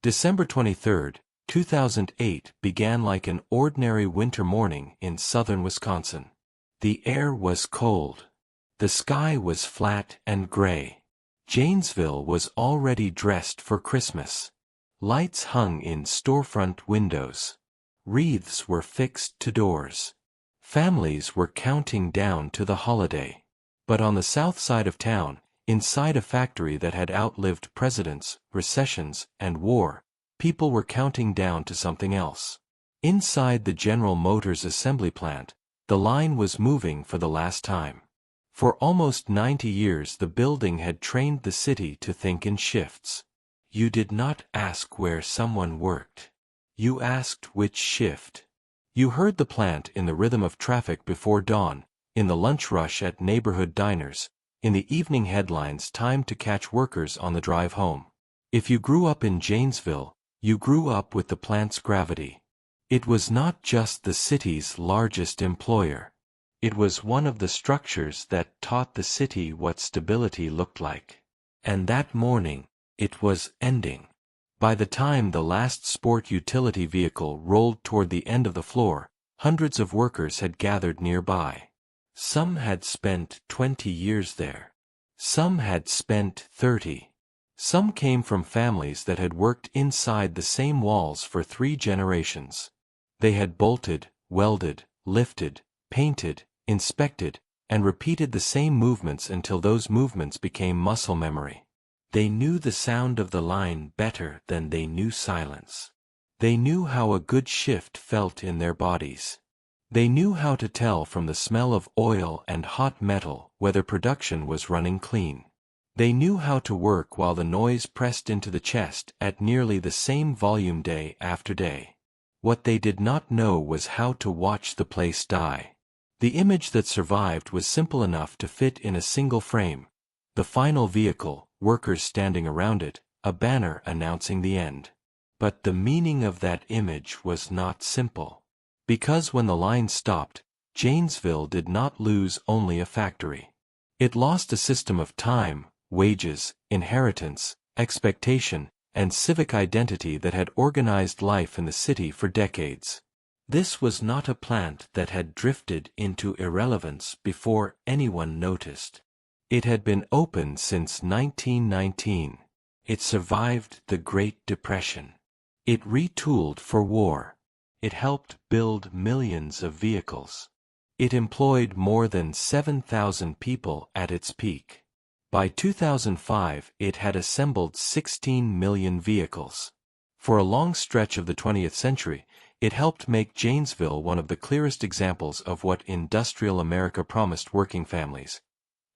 December 23, 2008 began like an ordinary winter morning in southern Wisconsin. The air was cold. The sky was flat and gray. Janesville was already dressed for Christmas. Lights hung in storefront windows. Wreaths were fixed to doors. Families were counting down to the holiday. But on the south side of town, inside a factory that had outlived presidents, recessions, and war, people were counting down to something else. Inside the General Motors assembly plant, the line was moving for the last time. For almost 90 years the building had trained the city to think in shifts. You did not ask where someone worked. You asked which shift. You heard the plant in the rhythm of traffic before dawn, in the lunch rush at neighborhood diners, in the evening headlines timed to catch workers on the drive home. If you grew up in Janesville, you grew up with the plant's gravity. It was not just the city's largest employer. It was one of the structures that taught the city what stability looked like. And that morning, it was ending. By the time the last sport utility vehicle rolled toward the end of the floor, hundreds of workers had gathered nearby. Some had spent 20 years there. Some had spent 30. Some came from families that had worked inside the same walls for 3 generations. They had bolted, welded, lifted, painted, inspected, and repeated the same movements until those movements became muscle memory. They knew the sound of the line better than they knew silence. They knew how a good shift felt in their bodies. They knew how to tell from the smell of oil and hot metal whether production was running clean. They knew how to work while the noise pressed into the chest at nearly the same volume day after day. What they did not know was how to watch the place die. The image that survived was simple enough to fit in a single frame. The final vehicle, workers standing around it, a banner announcing the end. But the meaning of that image was not simple. Because when the line stopped, Janesville did not lose only a factory. It lost a system of time, wages, inheritance, expectation, and civic identity that had organized life in the city for decades. This was not a plant that had drifted into irrelevance before anyone noticed. It had been open since 1919. It survived the Great Depression. It retooled for war. It helped build millions of vehicles. It employed more than 7,000 people at its peak. By 2005, it had assembled 16 million vehicles. For a long stretch of the 20th century, it helped make Janesville one of the clearest examples of what industrial America promised working families: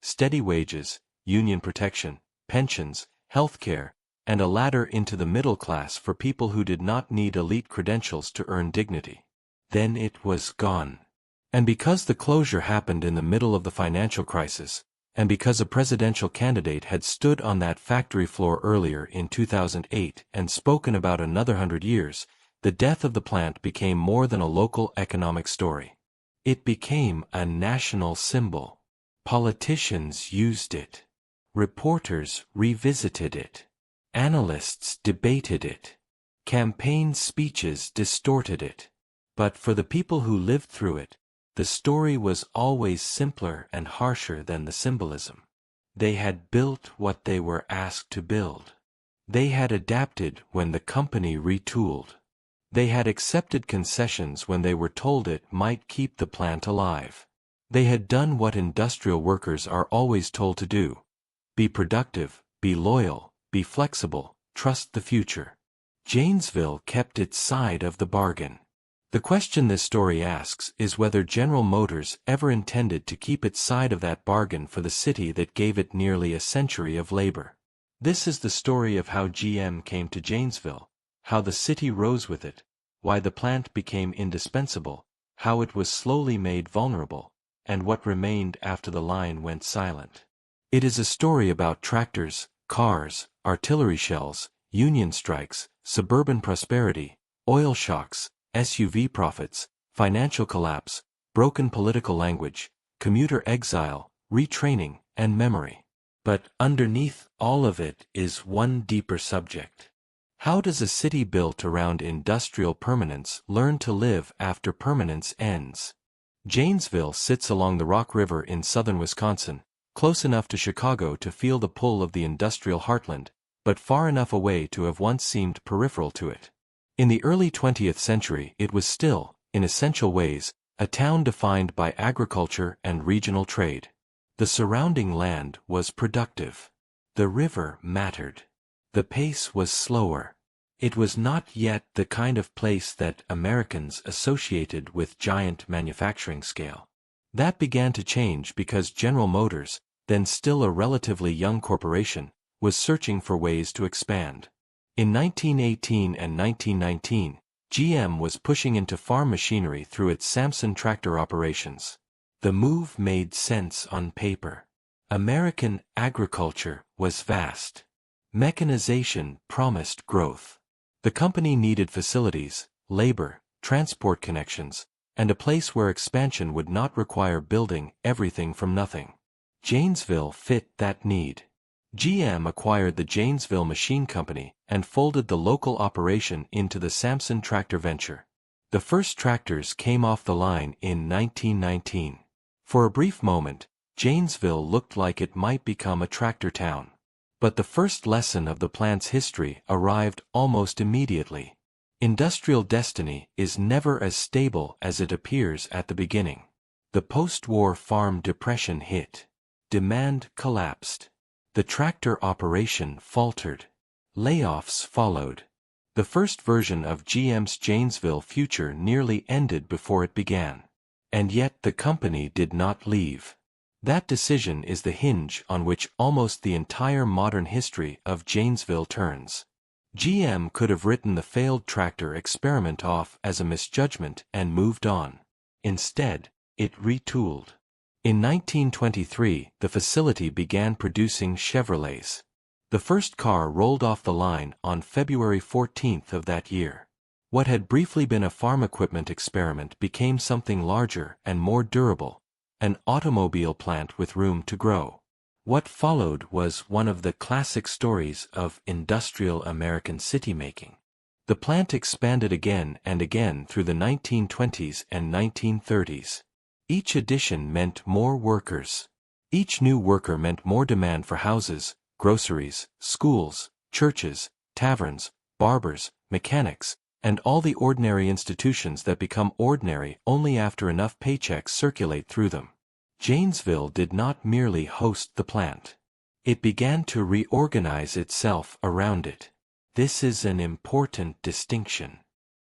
steady wages, union protection, pensions, health care, and a ladder into the middle class for people who did not need elite credentials to earn dignity. Then it was gone. And because the closure happened in the middle of the financial crisis, and because a presidential candidate had stood on that factory floor earlier in 2008 and spoken about another 100 years, the death of the plant became more than a local economic story. It became a national symbol. Politicians used it. Reporters revisited it. Analysts debated it. Campaign speeches distorted it. But for the people who lived through it, the story was always simpler and harsher than the symbolism. They had built what they were asked to build. They had adapted when the company retooled. They had accepted concessions when they were told it might keep the plant alive. They had done what industrial workers are always told to do: be productive, be loyal, be flexible, trust the future. Janesville kept its side of the bargain. The question this story asks is whether General Motors ever intended to keep its side of that bargain for the city that gave it nearly a century of labor. This is the story of how GM came to Janesville, how the city rose with it, why the plant became indispensable, how it was slowly made vulnerable, and what remained after the line went silent. It is a story about tractors, cars, artillery shells, union strikes, suburban prosperity, oil shocks, SUV profits, financial collapse, broken political language, commuter exile, retraining, and memory. But underneath all of it is one deeper subject. How does a city built around industrial permanence learn to live after permanence ends? Janesville sits along the Rock River in southern Wisconsin, close enough to Chicago to feel the pull of the industrial heartland, but far enough away to have once seemed peripheral to it. In the early 20th century it was still, in essential ways, a town defined by agriculture and regional trade. The surrounding land was productive. The river mattered. The pace was slower. It was not yet the kind of place that Americans associated with giant manufacturing scale. That began to change because General Motors, then still a relatively young corporation, was searching for ways to expand. In 1918 and 1919, GM was pushing into farm machinery through its Samson tractor operations. The move made sense on paper. American agriculture was vast. Mechanization promised growth. The company needed facilities, labor, transport connections, and a place where expansion would not require building everything from nothing. Janesville fit that need. GM acquired the Janesville Machine Company and folded the local operation into the Samson tractor venture. The first tractors came off the line in 1919. For a brief moment, Janesville looked like it might become a tractor town. But the first lesson of the plant's history arrived almost immediately. Industrial destiny is never as stable as it appears at the beginning. The post-war farm depression hit. Demand collapsed. The tractor operation faltered. Layoffs followed. The first version of GM's Janesville future nearly ended before it began. And yet the company did not leave. That decision is the hinge on which almost the entire modern history of Janesville turns. GM could have written the failed tractor experiment off as a misjudgment and moved on. Instead, it retooled. In 1923, the facility began producing Chevrolets. The first car rolled off the line on February 14th of that year. What had briefly been a farm equipment experiment became something larger and more durable. An automobile plant with room to grow. What followed was one of the classic stories of industrial American city-making. The plant expanded again and again through the 1920s and 1930s. Each addition meant more workers. Each new worker meant more demand for houses, groceries, schools, churches, taverns, barbers, mechanics, and all the ordinary institutions that become ordinary only after enough paychecks circulate through them. Janesville did not merely host the plant. It began to reorganize itself around it. This is an important distinction.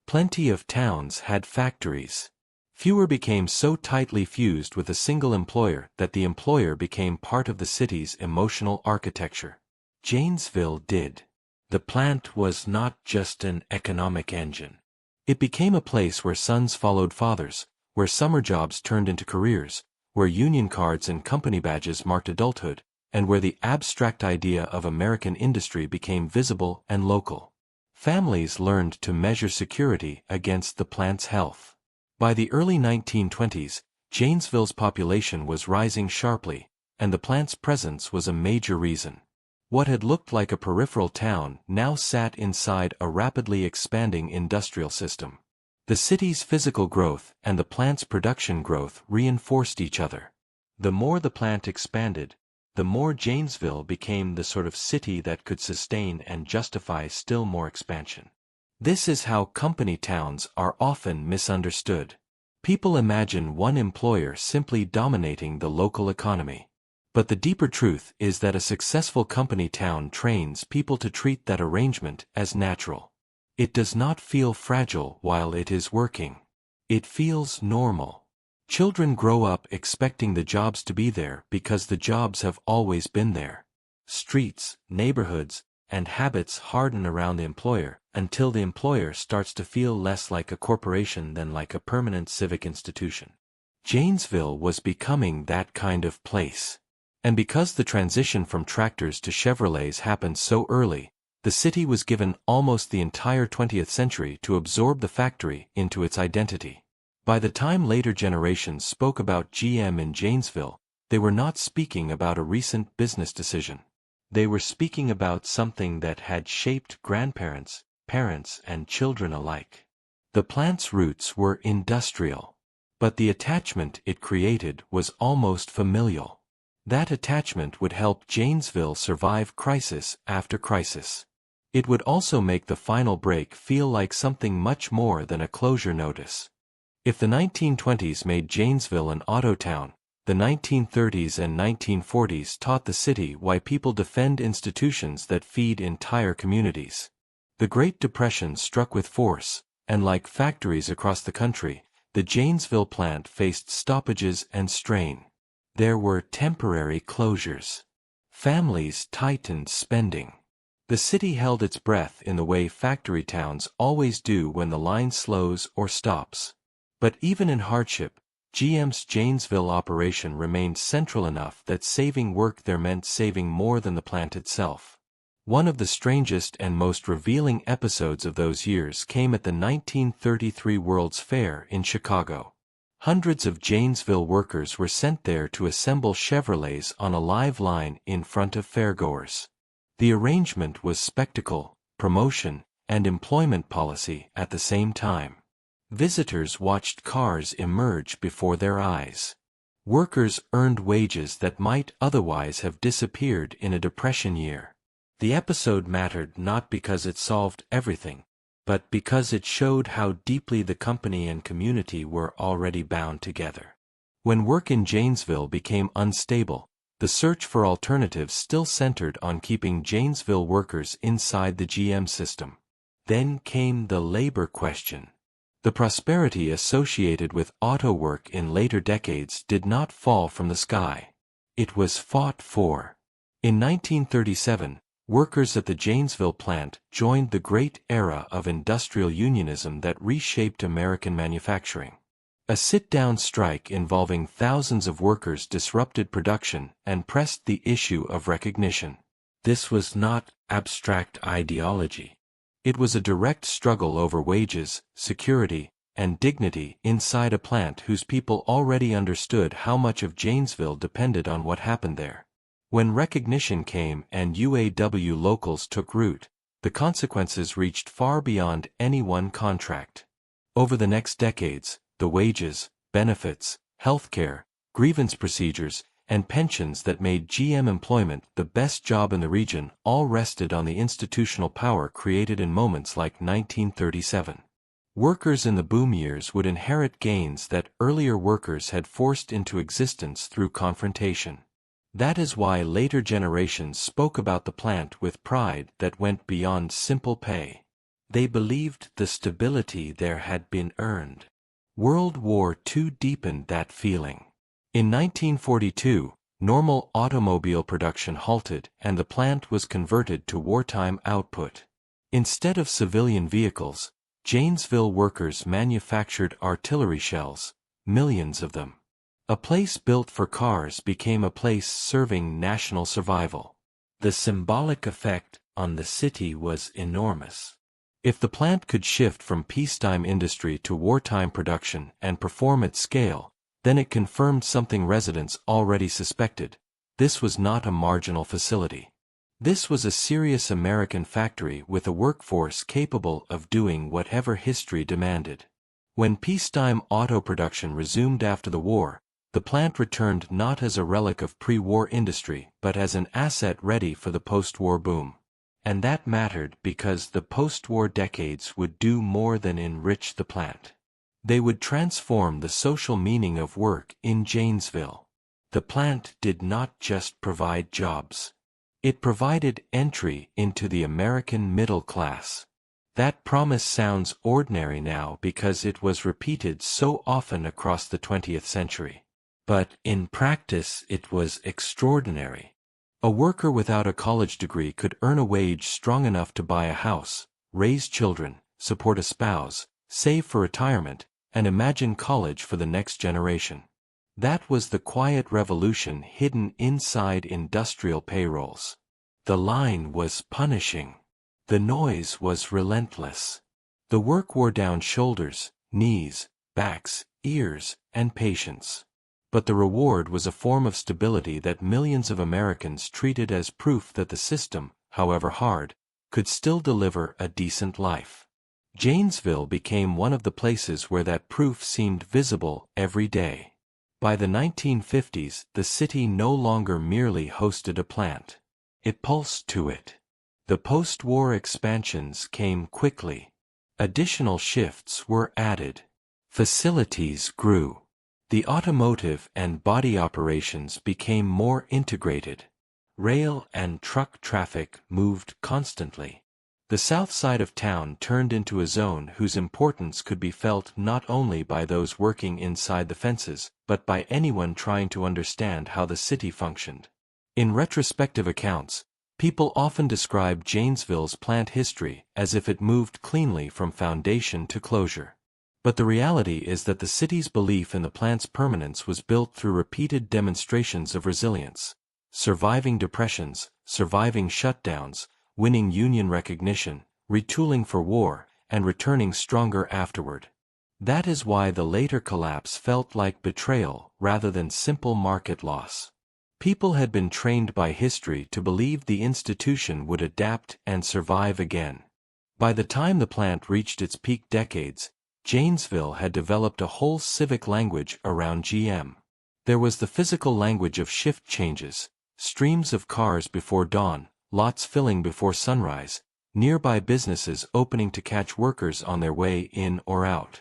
Plenty of towns had factories. Fewer became so tightly fused with a single employer that the employer became part of the city's emotional architecture. Janesville did. The plant was not just an economic engine. It became a place where sons followed fathers, where summer jobs turned into careers, where union cards and company badges marked adulthood, and where the abstract idea of American industry became visible and local. Families learned to measure security against the plant's health. By the early 1920s, Janesville's population was rising sharply, and the plant's presence was a major reason. What had looked like a peripheral town now sat inside a rapidly expanding industrial system. The city's physical growth and the plant's production growth reinforced each other. The more the plant expanded, the more Janesville became the sort of city that could sustain and justify still more expansion. This is how company towns are often misunderstood. People imagine one employer simply dominating the local economy. But the deeper truth is that a successful company town trains people to treat that arrangement as natural. It does not feel fragile while it is working. It feels normal. Children grow up expecting the jobs to be there because the jobs have always been there. Streets, neighborhoods, and habits harden around the employer until the employer starts to feel less like a corporation than like a permanent civic institution. Janesville was becoming that kind of place. And because the transition from tractors to Chevrolets happened so early, the city was given almost the entire 20th century to absorb the factory into its identity. By the time later generations spoke about GM in Janesville, they were not speaking about a recent business decision. They were speaking about something that had shaped grandparents, parents and children alike. The plant's roots were industrial, but the attachment it created was almost familial. That attachment would help Janesville survive crisis after crisis. It would also make the final break feel like something much more than a closure notice. If the 1920s made Janesville an auto town, the 1930s and 1940s taught the city why people defend institutions that feed entire communities. The Great Depression struck with force, and like factories across the country, the Janesville plant faced stoppages and strain. There were temporary closures. Families tightened spending. The city held its breath in the way factory towns always do when the line slows or stops. But even in hardship, GM's Janesville operation remained central enough that saving work there meant saving more than the plant itself. One of the strangest and most revealing episodes of those years came at the 1933 World's Fair in Chicago. Hundreds of Janesville workers were sent there to assemble Chevrolets on a live line in front of fairgoers. The arrangement was spectacle, promotion, and employment policy at the same time. Visitors watched cars emerge before their eyes. Workers earned wages that might otherwise have disappeared in a depression year. The episode mattered not because it solved everything, but because it showed how deeply the company and community were already bound together. When work in Janesville became unstable, the search for alternatives still centered on keeping Janesville workers inside the GM system. Then came the labor question. The prosperity associated with auto work in later decades did not fall from the sky. It was fought for. In 1937, workers at the Janesville plant joined the great era of industrial unionism that reshaped American manufacturing. A sit-down strike involving thousands of workers disrupted production and pressed the issue of recognition. This was not abstract ideology. It was a direct struggle over wages, security, and dignity inside a plant whose people already understood how much of Janesville depended on what happened there. When recognition came and UAW locals took root, the consequences reached far beyond any one contract. Over the next decades, the wages, benefits, healthcare, grievance procedures, and pensions that made GM employment the best job in the region all rested on the institutional power created in moments like 1937. Workers in the boom years would inherit gains that earlier workers had forced into existence through confrontation. That is why later generations spoke about the plant with pride that went beyond simple pay. They believed the stability there had been earned. World War II deepened that feeling. In 1942, normal automobile production halted and the plant was converted to wartime output. Instead of civilian vehicles, Janesville workers manufactured artillery shells, millions of them. A place built for cars became a place serving national survival. The symbolic effect on the city was enormous. If the plant could shift from peacetime industry to wartime production and perform at scale, then it confirmed something residents already suspected. This was not a marginal facility. This was a serious American factory with a workforce capable of doing whatever history demanded. When peacetime auto production resumed after the war, the plant returned not as a relic of pre-war industry but as an asset ready for the post-war boom. And that mattered because the post-war decades would do more than enrich the plant. They would transform the social meaning of work in Janesville. The plant did not just provide jobs. It provided entry into the American middle class. That promise sounds ordinary now because it was repeated so often across the 20th century. But in practice it was extraordinary. A worker without a college degree could earn a wage strong enough to buy a house, raise children, support a spouse, save for retirement, and imagine college for the next generation. That was the quiet revolution hidden inside industrial payrolls. The line was punishing. The noise was relentless. The work wore down shoulders, knees, backs, ears, and patience. But the reward was a form of stability that millions of Americans treated as proof that the system, however hard, could still deliver a decent life. Janesville became one of the places where that proof seemed visible every day. By the 1950s, the city no longer merely hosted a plant. It pulsed to it. The post-war expansions came quickly. Additional shifts were added. Facilities grew. The automotive and body operations became more integrated. Rail and truck traffic moved constantly. The south side of town turned into a zone whose importance could be felt not only by those working inside the fences, but by anyone trying to understand how the city functioned. In retrospective accounts, people often describe Janesville's plant history as if it moved cleanly from foundation to closure. But the reality is that the city's belief in the plant's permanence was built through repeated demonstrations of resilience. Surviving depressions, surviving shutdowns, winning union recognition, retooling for war, and returning stronger afterward. That is why the later collapse felt like betrayal rather than simple market loss. People had been trained by history to believe the institution would adapt and survive again. By the time the plant reached its peak decades, Janesville had developed a whole civic language around GM. There was the physical language of shift changes, streams of cars before dawn, lots filling before sunrise, nearby businesses opening to catch workers on their way in or out.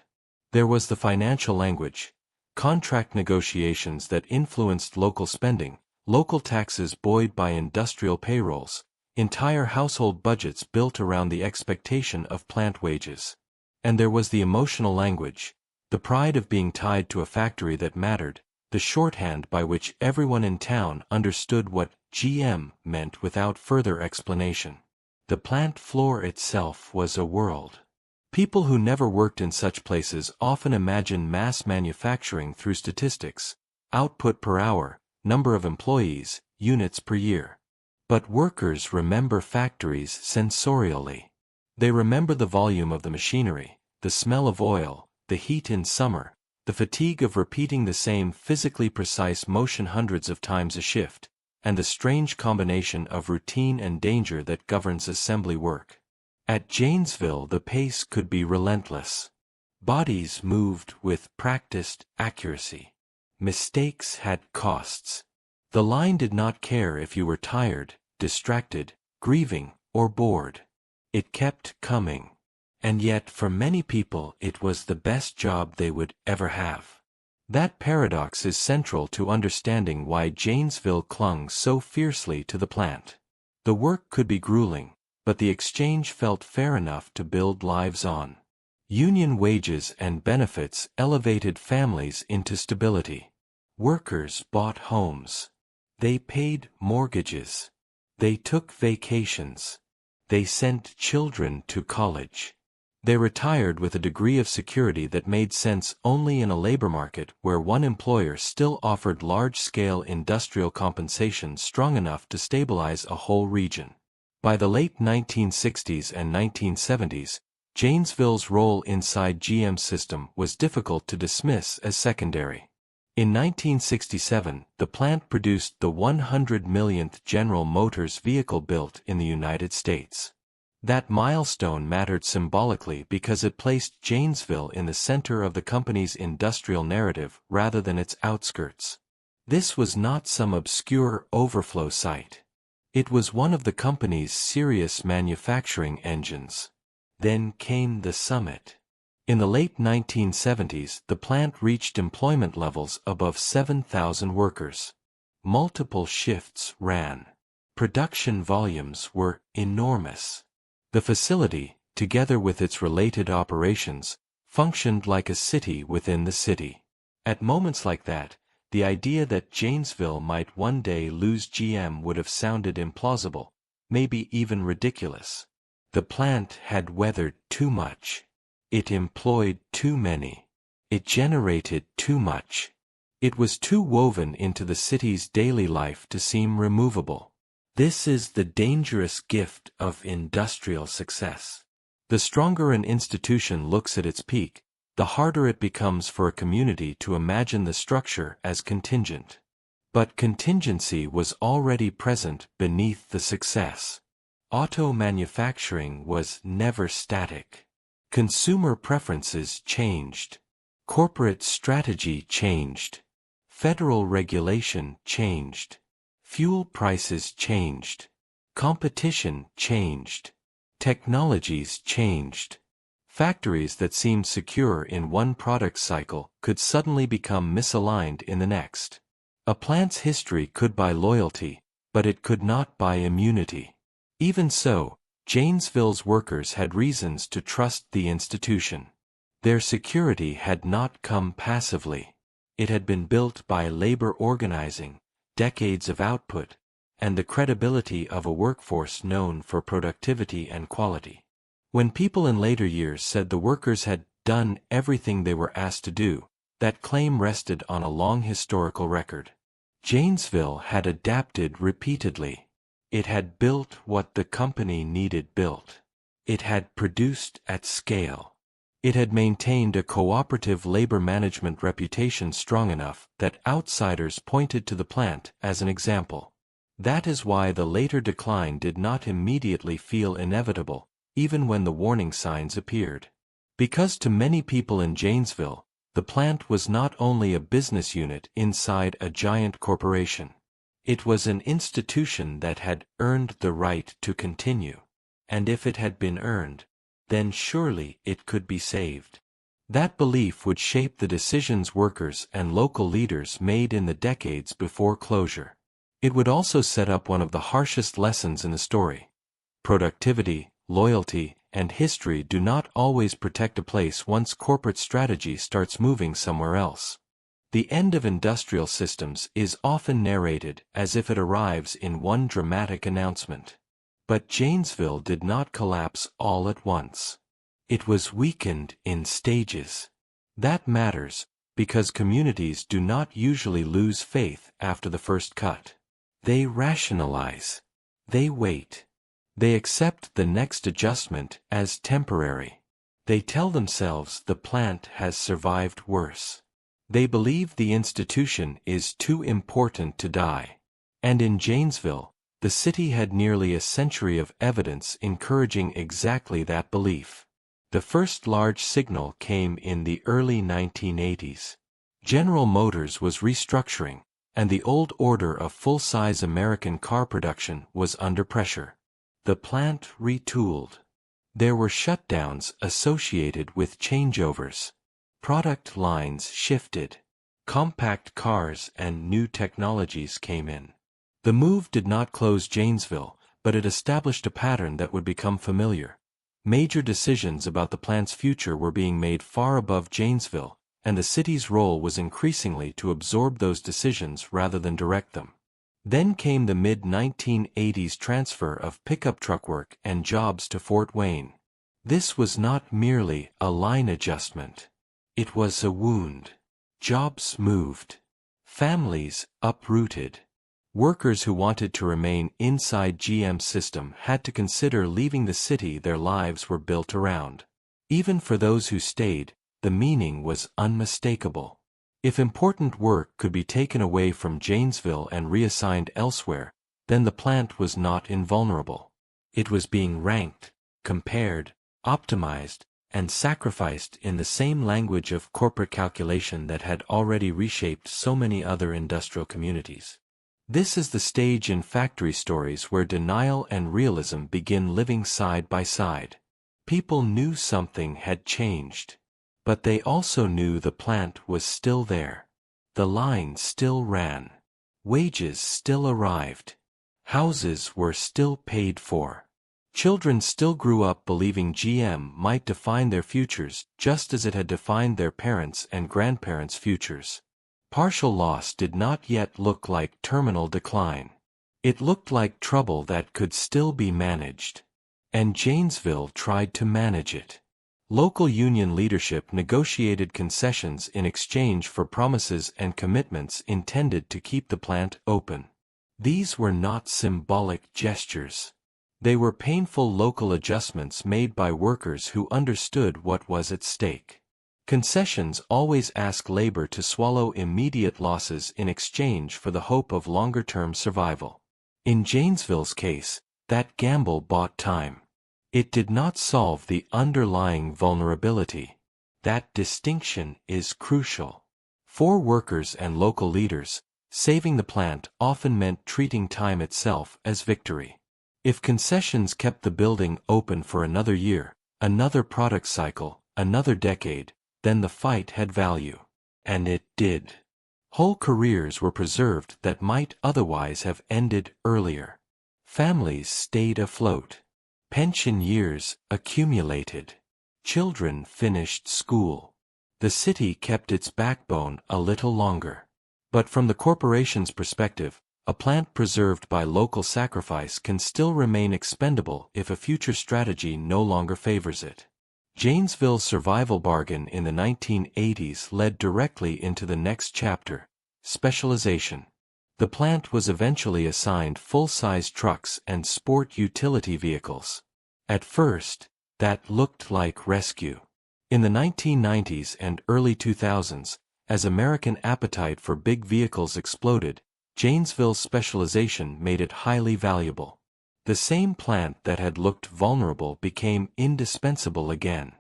There was the financial language, contract negotiations that influenced local spending, local taxes buoyed by industrial payrolls, entire household budgets built around the expectation of plant wages. And there was the emotional language, the pride of being tied to a factory that mattered, the shorthand by which everyone in town understood what GM meant without further explanation. The plant floor itself was a world. People who never worked in such places often imagine mass manufacturing through statistics, output per hour, number of employees, units per year. But workers remember factories sensorially. They remember the volume of the machinery, the smell of oil, the heat in summer, the fatigue of repeating the same physically precise motion hundreds of times a shift, and the strange combination of routine and danger that governs assembly work. At Janesville the pace could be relentless. Bodies moved with practiced accuracy. Mistakes had costs. The line did not care if you were tired, distracted, grieving, or bored. It kept coming. And yet for many people it was the best job they would ever have. That paradox is central to understanding why Janesville clung so fiercely to the plant. The work could be grueling, but the exchange felt fair enough to build lives on. Union wages and benefits elevated families into stability. Workers bought homes. They paid mortgages. They took vacations. They sent children to college. They retired with a degree of security that made sense only in a labor market where one employer still offered large-scale industrial compensation strong enough to stabilize a whole region. By the late 1960s and 1970s, Janesville's role inside GM's system was difficult to dismiss as secondary. In 1967, the plant produced the 100 millionth General Motors vehicle built in the United States. That milestone mattered symbolically because it placed Janesville in the center of the company's industrial narrative rather than its outskirts. This was not some obscure overflow site. It was one of the company's serious manufacturing engines. Then came the summit. In the late 1970s, the plant reached employment levels above 7,000 workers. Multiple shifts ran. Production volumes were enormous. The facility, together with its related operations, functioned like a city within the city. At moments like that, the idea that Janesville might one day lose GM would have sounded implausible, maybe even ridiculous. The plant had weathered too much. It employed too many. It generated too much. It was too woven into the city's daily life to seem removable. This is the dangerous gift of industrial success. The stronger an institution looks at its peak, the harder it becomes for a community to imagine the structure as contingent. But contingency was already present beneath the success. auto manufacturing was never static. Consumer preferences changed. Corporate strategy changed. Federal regulation changed. Fuel prices changed. Competition changed. Technologies changed. Factories that seemed secure in one product cycle could suddenly become misaligned in the next. A plant's history could buy loyalty, but it could not buy immunity. Even so, Janesville's workers had reasons to trust the institution. Their security had not come passively. It had been built by labor organizing, decades of output, and the credibility of a workforce known for productivity and quality. When people in later years said the workers had done everything they were asked to do, that claim rested on a long historical record. Janesville had adapted repeatedly. It had built what the company needed built. It had produced at scale. It had maintained a cooperative labor management reputation strong enough that outsiders pointed to the plant as an example. That is why the later decline did not immediately feel inevitable, even when the warning signs appeared. Because to many people in Janesville, the plant was not only a business unit inside a giant corporation. It was an institution that had earned the right to continue. And if it had been earned, then surely it could be saved. That belief would shape the decisions workers and local leaders made in the decades before closure. It would also set up one of the harshest lessons in the story. Productivity, loyalty, and history do not always protect a place once corporate strategy starts moving somewhere else. The end of industrial systems is often narrated as if it arrives in one dramatic announcement. But Janesville did not collapse all at once. It was weakened in stages. That matters, because communities do not usually lose faith after the first cut. They rationalize. They wait. They accept the next adjustment as temporary. They tell themselves the plant has survived worse. They believe the institution is too important to die. And in Janesville, the city had nearly a century of evidence encouraging exactly that belief. The first large signal came in the early 1980s. General Motors was restructuring, and the old order of full-size American car production was under pressure. The plant retooled. There were shutdowns associated with changeovers. Product lines shifted. Compact cars and new technologies came in. The move did not close Janesville, but it established a pattern that would become familiar. Major decisions about the plant's future were being made far above Janesville, and the city's role was increasingly to absorb those decisions rather than direct them. Then came the mid-1980s transfer of pickup truck work and jobs to Fort Wayne. This was not merely a line adjustment. It was a wound. Jobs moved. Families uprooted. Workers who wanted to remain inside GM's system had to consider leaving the city their lives were built around. Even for those who stayed, the meaning was unmistakable. If important work could be taken away from Janesville and reassigned elsewhere, then the plant was not invulnerable. It was being ranked, compared, optimized, and sacrificed in the same language of corporate calculation that had already reshaped so many other industrial communities. This is the stage in factory stories where denial and realism begin living side by side. People knew something had changed. But they also knew the plant was still there. The line still ran. Wages still arrived. Houses were still paid for. Children still grew up believing GM might define their futures just as it had defined their parents' and grandparents' futures. Partial loss did not yet look like terminal decline. It looked like trouble that could still be managed. And Janesville tried to manage it. Local union leadership negotiated concessions in exchange for promises and commitments intended to keep the plant open. These were not symbolic gestures. They were painful local adjustments made by workers who understood what was at stake. Concessions always ask labor to swallow immediate losses in exchange for the hope of longer-term survival. In Janesville's case, that gamble bought time. It did not solve the underlying vulnerability. That distinction is crucial. For workers and local leaders, saving the plant often meant treating time itself as victory. If concessions kept the building open for another year, another product cycle, another decade, then the fight had value. And it did. Whole careers were preserved that might otherwise have ended earlier. Families stayed afloat. Pension years accumulated. Children finished school. The city kept its backbone a little longer. But from the corporation's perspective, a plant preserved by local sacrifice can still remain expendable if a future strategy no longer favors it. Janesville's survival bargain in the 1980s led directly into the next chapter: specialization. The plant was eventually assigned full-size trucks and sport utility vehicles. At first, that looked like rescue. In the 1990s and early 2000s, as American appetite for big vehicles exploded, Janesville's specialization made it highly valuable. The same plant that had looked vulnerable became indispensable again.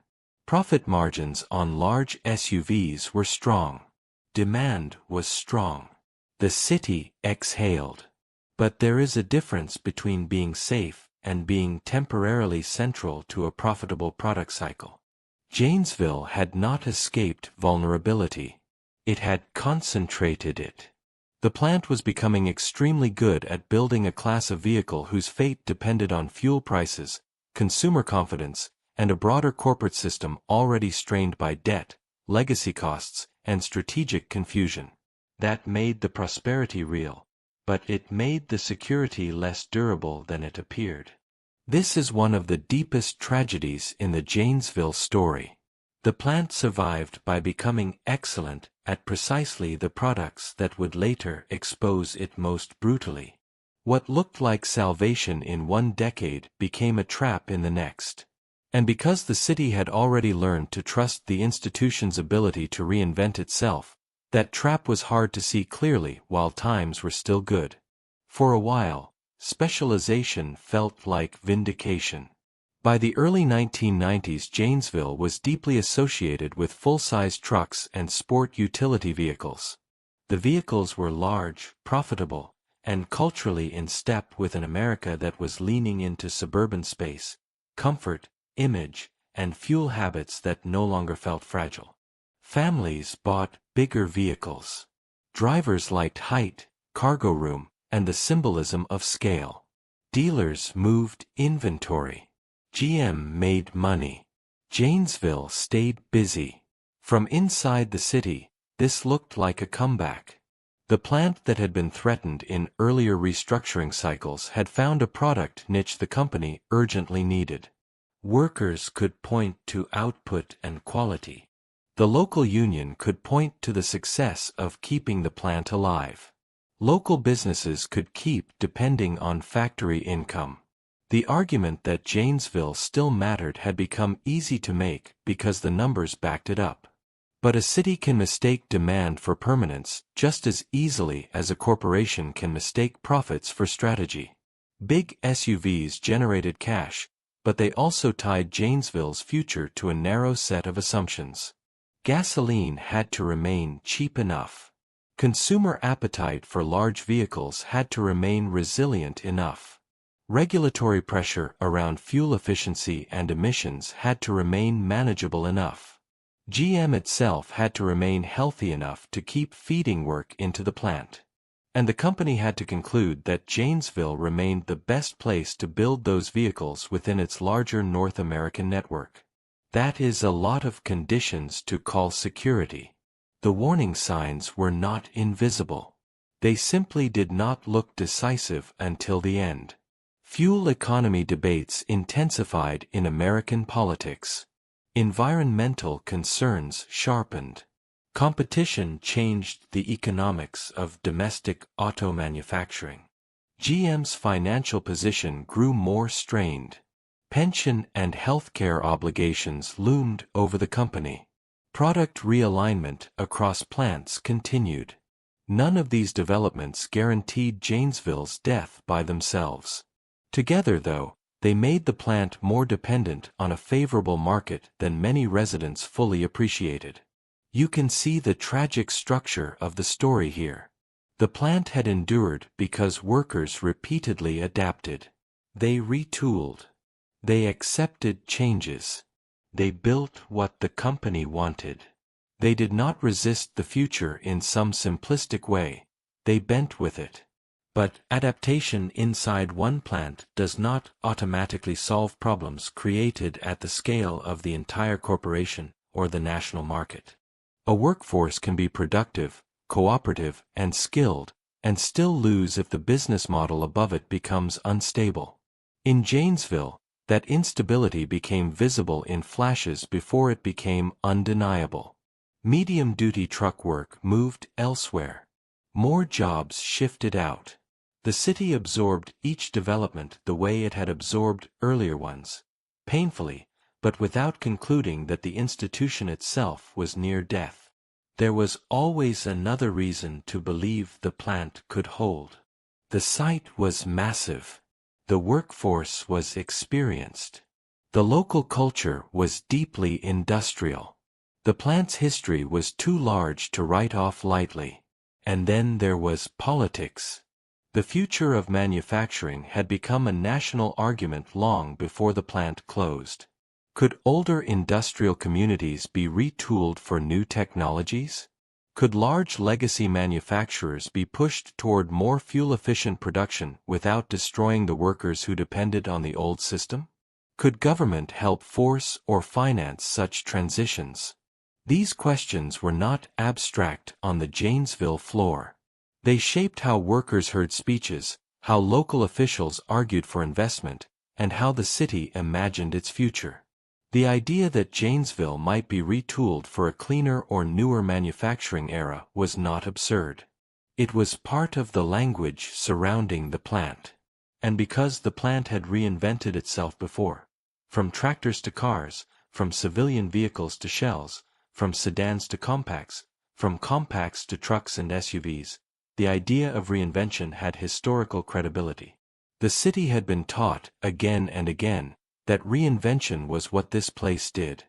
Profit margins on large SUVs were strong. Demand was strong. The city exhaled. But there is a difference between being safe and being temporarily central to a profitable product cycle. Janesville had not escaped vulnerability. It had concentrated it. The plant was becoming extremely good at building a class of vehicle whose fate depended on fuel prices, consumer confidence, and a broader corporate system already strained by debt, legacy costs, and strategic confusion. That made the prosperity real, but it made the security less durable than it appeared. This is one of the deepest tragedies in the Janesville story. The plant survived by becoming excellent at precisely the products that would later expose it most brutally. What looked like salvation in one decade became a trap in the next. And because the city had already learned to trust the institution's ability to reinvent itself, that trap was hard to see clearly while times were still good. For a while, specialization felt like vindication. By the early 1990s, Janesville was deeply associated with full-size trucks and sport utility vehicles. The vehicles were large, profitable, and culturally in step with an America that was leaning into suburban space, comfort, image, and fuel habits that no longer felt fragile. Families bought bigger vehicles. Drivers liked height, cargo room, and the symbolism of scale. Dealers moved inventory. GM made money. Janesville stayed busy. From inside the city, this looked like a comeback. The plant that had been threatened in earlier restructuring cycles had found a product niche the company urgently needed. Workers could point to output and quality. The local union could point to the success of keeping the plant alive. Local businesses could keep depending on factory income. The argument that Janesville still mattered had become easy to make because the numbers backed it up. But a city can mistake demand for permanence just as easily as a corporation can mistake profits for strategy. Big SUVs generated cash, but they also tied Janesville's future to a narrow set of assumptions. Gasoline had to remain cheap enough. Consumer appetite for large vehicles had to remain resilient enough. Regulatory pressure around fuel efficiency and emissions had to remain manageable enough. GM itself had to remain healthy enough to keep feeding work into the plant. And the company had to conclude that Janesville remained the best place to build those vehicles within its larger North American network. That is a lot of conditions to call security. The warning signs were not invisible. They simply did not look decisive until the end. Fuel economy debates intensified in American politics. Environmental concerns sharpened. Competition changed the economics of domestic auto manufacturing. GM's financial position grew more strained. Pension and healthcare obligations loomed over the company. Product realignment across plants continued. None of these developments guaranteed Janesville's death by themselves. Together, though, they made the plant more dependent on a favorable market than many residents fully appreciated. You can see the tragic structure of the story here. The plant had endured because workers repeatedly adapted. They retooled. They accepted changes. They built what the company wanted. They did not resist the future in some simplistic way. They bent with it. But adaptation inside one plant does not automatically solve problems created at the scale of the entire corporation or the national market. A workforce can be productive, cooperative, and skilled, and still lose if the business model above it becomes unstable. In Janesville, that instability became visible in flashes before it became undeniable. Medium-duty truck work moved elsewhere. More jobs shifted out. The city absorbed each development the way it had absorbed earlier ones, painfully, but without concluding that the institution itself was near death. There was always another reason to believe the plant could hold. The site was massive. The workforce was experienced. The local culture was deeply industrial. The plant's history was too large to write off lightly. And then there was politics. The future of manufacturing had become a national argument long before the plant closed. Could older industrial communities be retooled for new technologies? Could large legacy manufacturers be pushed toward more fuel-efficient production without destroying the workers who depended on the old system? Could government help force or finance such transitions? These questions were not abstract on the Janesville floor. They shaped how workers heard speeches, how local officials argued for investment, and how the city imagined its future. The idea that Janesville might be retooled for a cleaner or newer manufacturing era was not absurd. It was part of the language surrounding the plant. And because the plant had reinvented itself before, from tractors to cars, from civilian vehicles to shells, from sedans to compacts, from compacts to trucks and SUVs, the idea of reinvention had historical credibility. The city had been taught, again and again, that reinvention was what this place did.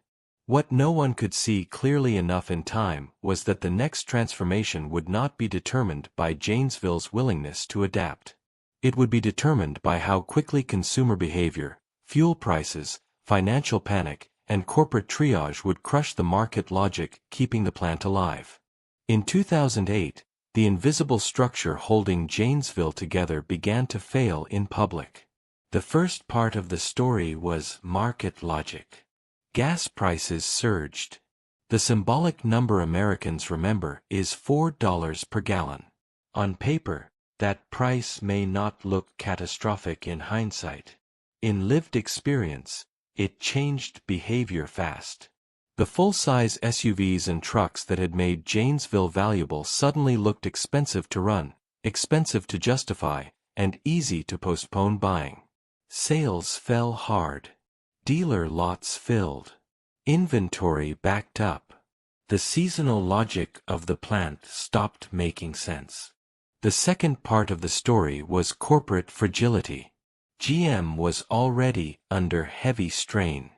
What no one could see clearly enough in time was that the next transformation would not be determined by Janesville's willingness to adapt. It would be determined by how quickly consumer behavior, fuel prices, financial panic, and corporate triage would crush the market logic keeping the plant alive. In 2008, the invisible structure holding Janesville together began to fail in public. The first part of the story was market logic. Gas prices surged. The symbolic number Americans remember is $4 per gallon. On paper, that price may not look catastrophic in hindsight. In lived experience, it changed behavior fast. The full-size SUVs and trucks that had made Janesville valuable suddenly looked expensive to run, expensive to justify, and easy to postpone buying. Sales fell hard. Dealer lots filled. Inventory backed up. The seasonal logic of the plant stopped making sense. The second part of the story was corporate fragility. GM was already under heavy strain.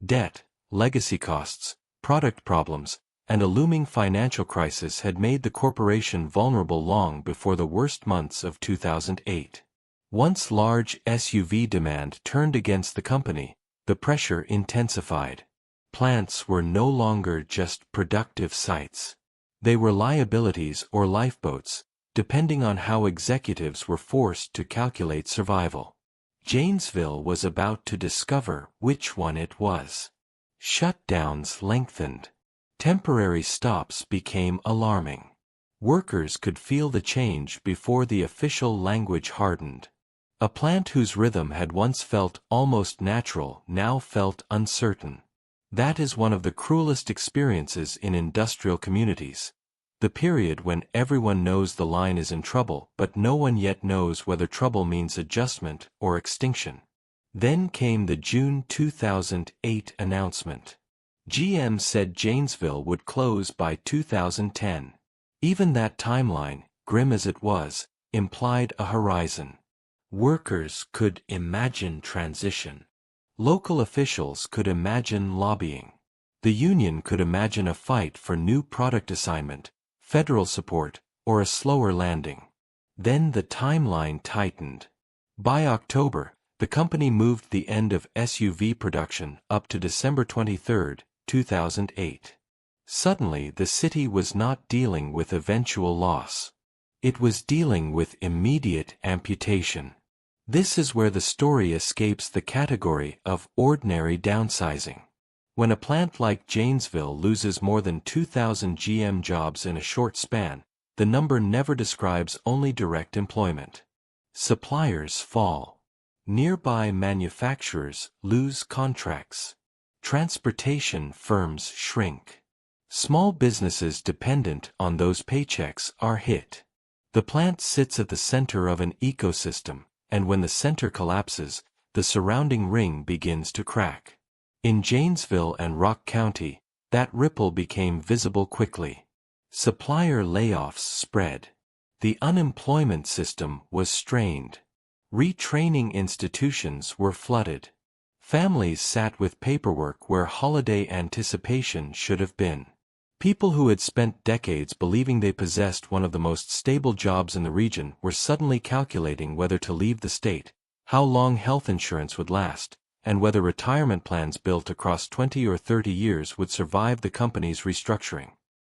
Debt, legacy costs, product problems, and a looming financial crisis had made the corporation vulnerable long before the worst months of 2008. Once large SUV demand turned against the company, the pressure intensified. Plants were no longer just productive sites. They were liabilities or lifeboats, depending on how executives were forced to calculate survival. Janesville was about to discover which one it was. Shutdowns lengthened. Temporary stops became alarming. Workers could feel the change before the official language hardened. A plant whose rhythm had once felt almost natural now felt uncertain. That is one of the cruelest experiences in industrial communities. The period when everyone knows the line is in trouble but no one yet knows whether trouble means adjustment or extinction. Then came the June 2008 announcement. GM said Janesville would close by 2010. Even that timeline, grim as it was, implied a horizon. Workers could imagine transition. Local officials could imagine lobbying. The union could imagine a fight for new product assignment, federal support, or a slower landing. Then the timeline tightened. By October, the company moved the end of SUV production up to December 23, 2008. Suddenly, the city was not dealing with eventual loss. It was dealing with immediate amputation. This is where the story escapes the category of ordinary downsizing. When a plant like Janesville loses more than 2,000 GM jobs in a short span, the number never describes only direct employment. Suppliers fall. Nearby manufacturers lose contracts. Transportation firms shrink. Small businesses dependent on those paychecks are hit. The plant sits at the center of an ecosystem, and when the center collapses, the surrounding ring begins to crack. In Janesville and Rock County, that ripple became visible quickly. Supplier layoffs spread. The unemployment system was strained. Retraining institutions were flooded. Families sat with paperwork where holiday anticipation should have been. People who had spent decades believing they possessed one of the most stable jobs in the region were suddenly calculating whether to leave the state, how long health insurance would last, and whether retirement plans built across 20 or 30 years would survive the company's restructuring.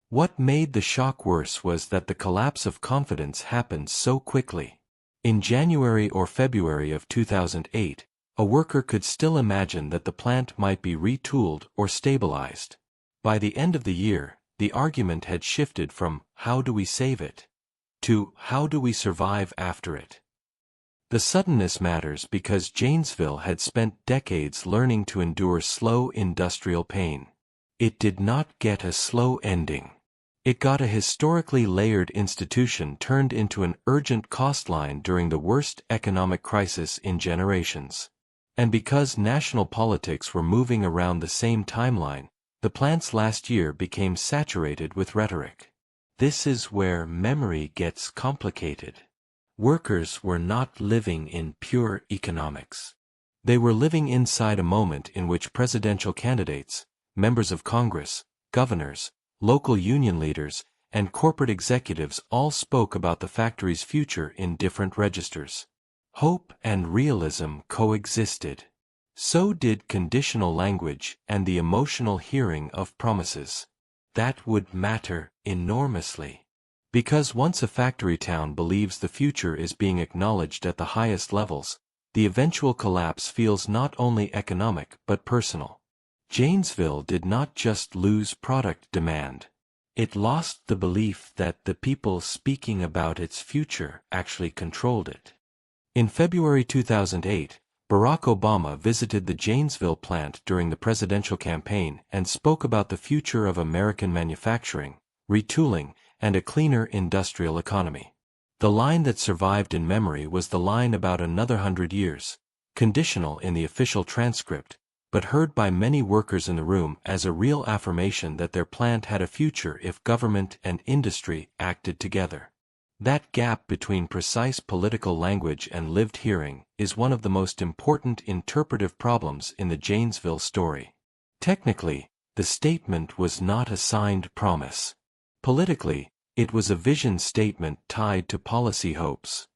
What made the shock worse was that the collapse of confidence happened so quickly. In January or February of 2008, a worker could still imagine that the plant might be retooled or stabilized. By the end of the year, the argument had shifted from "how do we save it?" to "how do we survive after it?" The suddenness matters because Janesville had spent decades learning to endure slow industrial pain. It did not get a slow ending. It got a historically layered institution turned into an urgent cost line during the worst economic crisis in generations. And because national politics were moving around the same timeline, the plant's last year became saturated with rhetoric. This is where memory gets complicated. Workers were not living in pure economics. They were living inside a moment in which presidential candidates, members of Congress, governors, local union leaders, and corporate executives all spoke about the factory's future in different registers. Hope and realism coexisted. So did conditional language and the emotional hearing of promises. That would matter enormously. Because once a factory town believes the future is being acknowledged at the highest levels, the eventual collapse feels not only economic but personal. Janesville did not just lose product demand. It lost the belief that the people speaking about its future actually controlled it. In February 2008, Barack Obama visited the Janesville plant during the presidential campaign and spoke about the future of American manufacturing, retooling, and a cleaner industrial economy. The line that survived in memory was the line about another 100 years, conditional in the official transcript, but heard by many workers in the room as a real affirmation that their plant had a future if government and industry acted together. That gap between precise political language and lived hearing is one of the most important interpretive problems in the Janesville story. Technically, the statement was not a signed promise. Politically, it was a vision statement tied to policy hopes.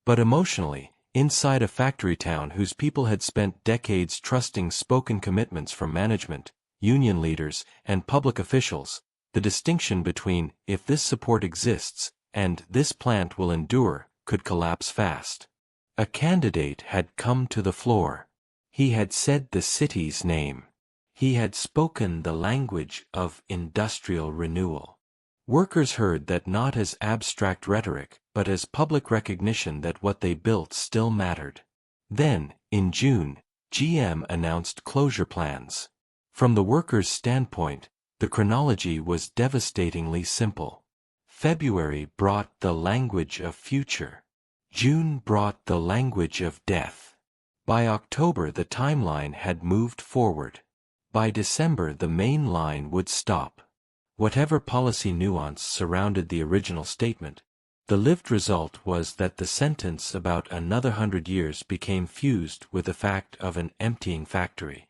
But emotionally, inside a factory town whose people had spent decades trusting spoken commitments from management, union leaders, and public officials, the distinction between "if this support exists" and "this plant will endure" could collapse fast. A candidate had come to the floor. He had said the city's name. He had spoken the language of industrial renewal. Workers heard that not as abstract rhetoric, but as public recognition that what they built still mattered. Then, in June, GM announced closure plans. From the workers' standpoint, the chronology was devastatingly simple. February brought the language of future. June brought the language of death. By October the timeline had moved forward. By December the main line would stop. Whatever policy nuance surrounded the original statement, The lived result was that the sentence about another 100 years became fused with the fact of an emptying factory.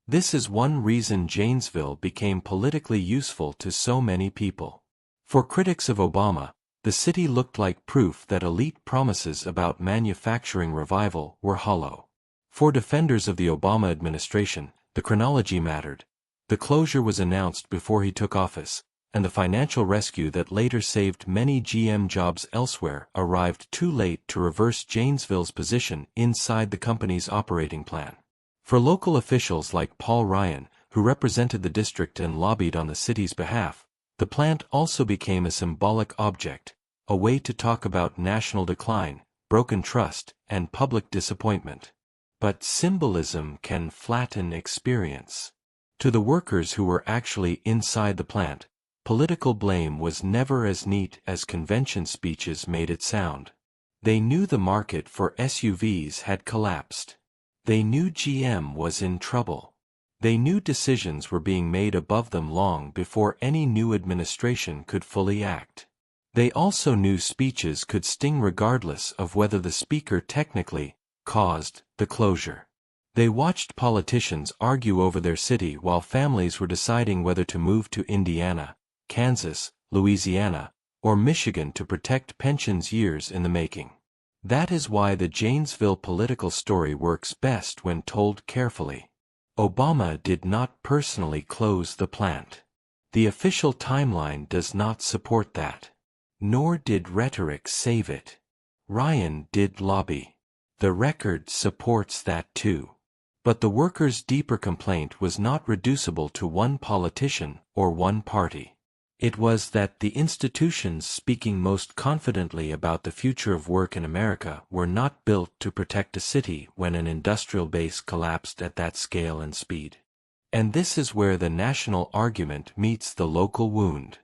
This is one reason Janesville became politically useful to so many people. For critics of Obama, the city looked like proof that elite promises about manufacturing revival were hollow. For defenders of the Obama administration, the chronology mattered. The closure was announced before he took office, and the financial rescue that later saved many GM jobs elsewhere arrived too late to reverse Janesville's position inside the company's operating plan. For local officials like Paul Ryan, who represented the district and lobbied on the city's behalf, the plant also became a symbolic object, a way to talk about national decline, broken trust, and public disappointment. But symbolism can flatten experience. To the workers who were actually inside the plant, political blame was never as neat as convention speeches made it sound. They knew the market for SUVs had collapsed. They knew GM was in trouble. They knew decisions were being made above them long before any new administration could fully act. They also knew speeches could sting regardless of whether the speaker technically caused the closure. They watched politicians argue over their city while families were deciding whether to move to Indiana, Kansas, Louisiana, or Michigan to protect pensions years in the making. That is why the Janesville political story works best when told carefully. Obama did not personally close the plant. The official timeline does not support that. Nor did rhetoric save it. Ryan did lobby. The record supports that too. But the workers' deeper complaint was not reducible to one politician or one party. It was that the institutions speaking most confidently about the future of work in America were not built to protect a city when an industrial base collapsed at that scale and speed. And this is where the national argument meets the local wound.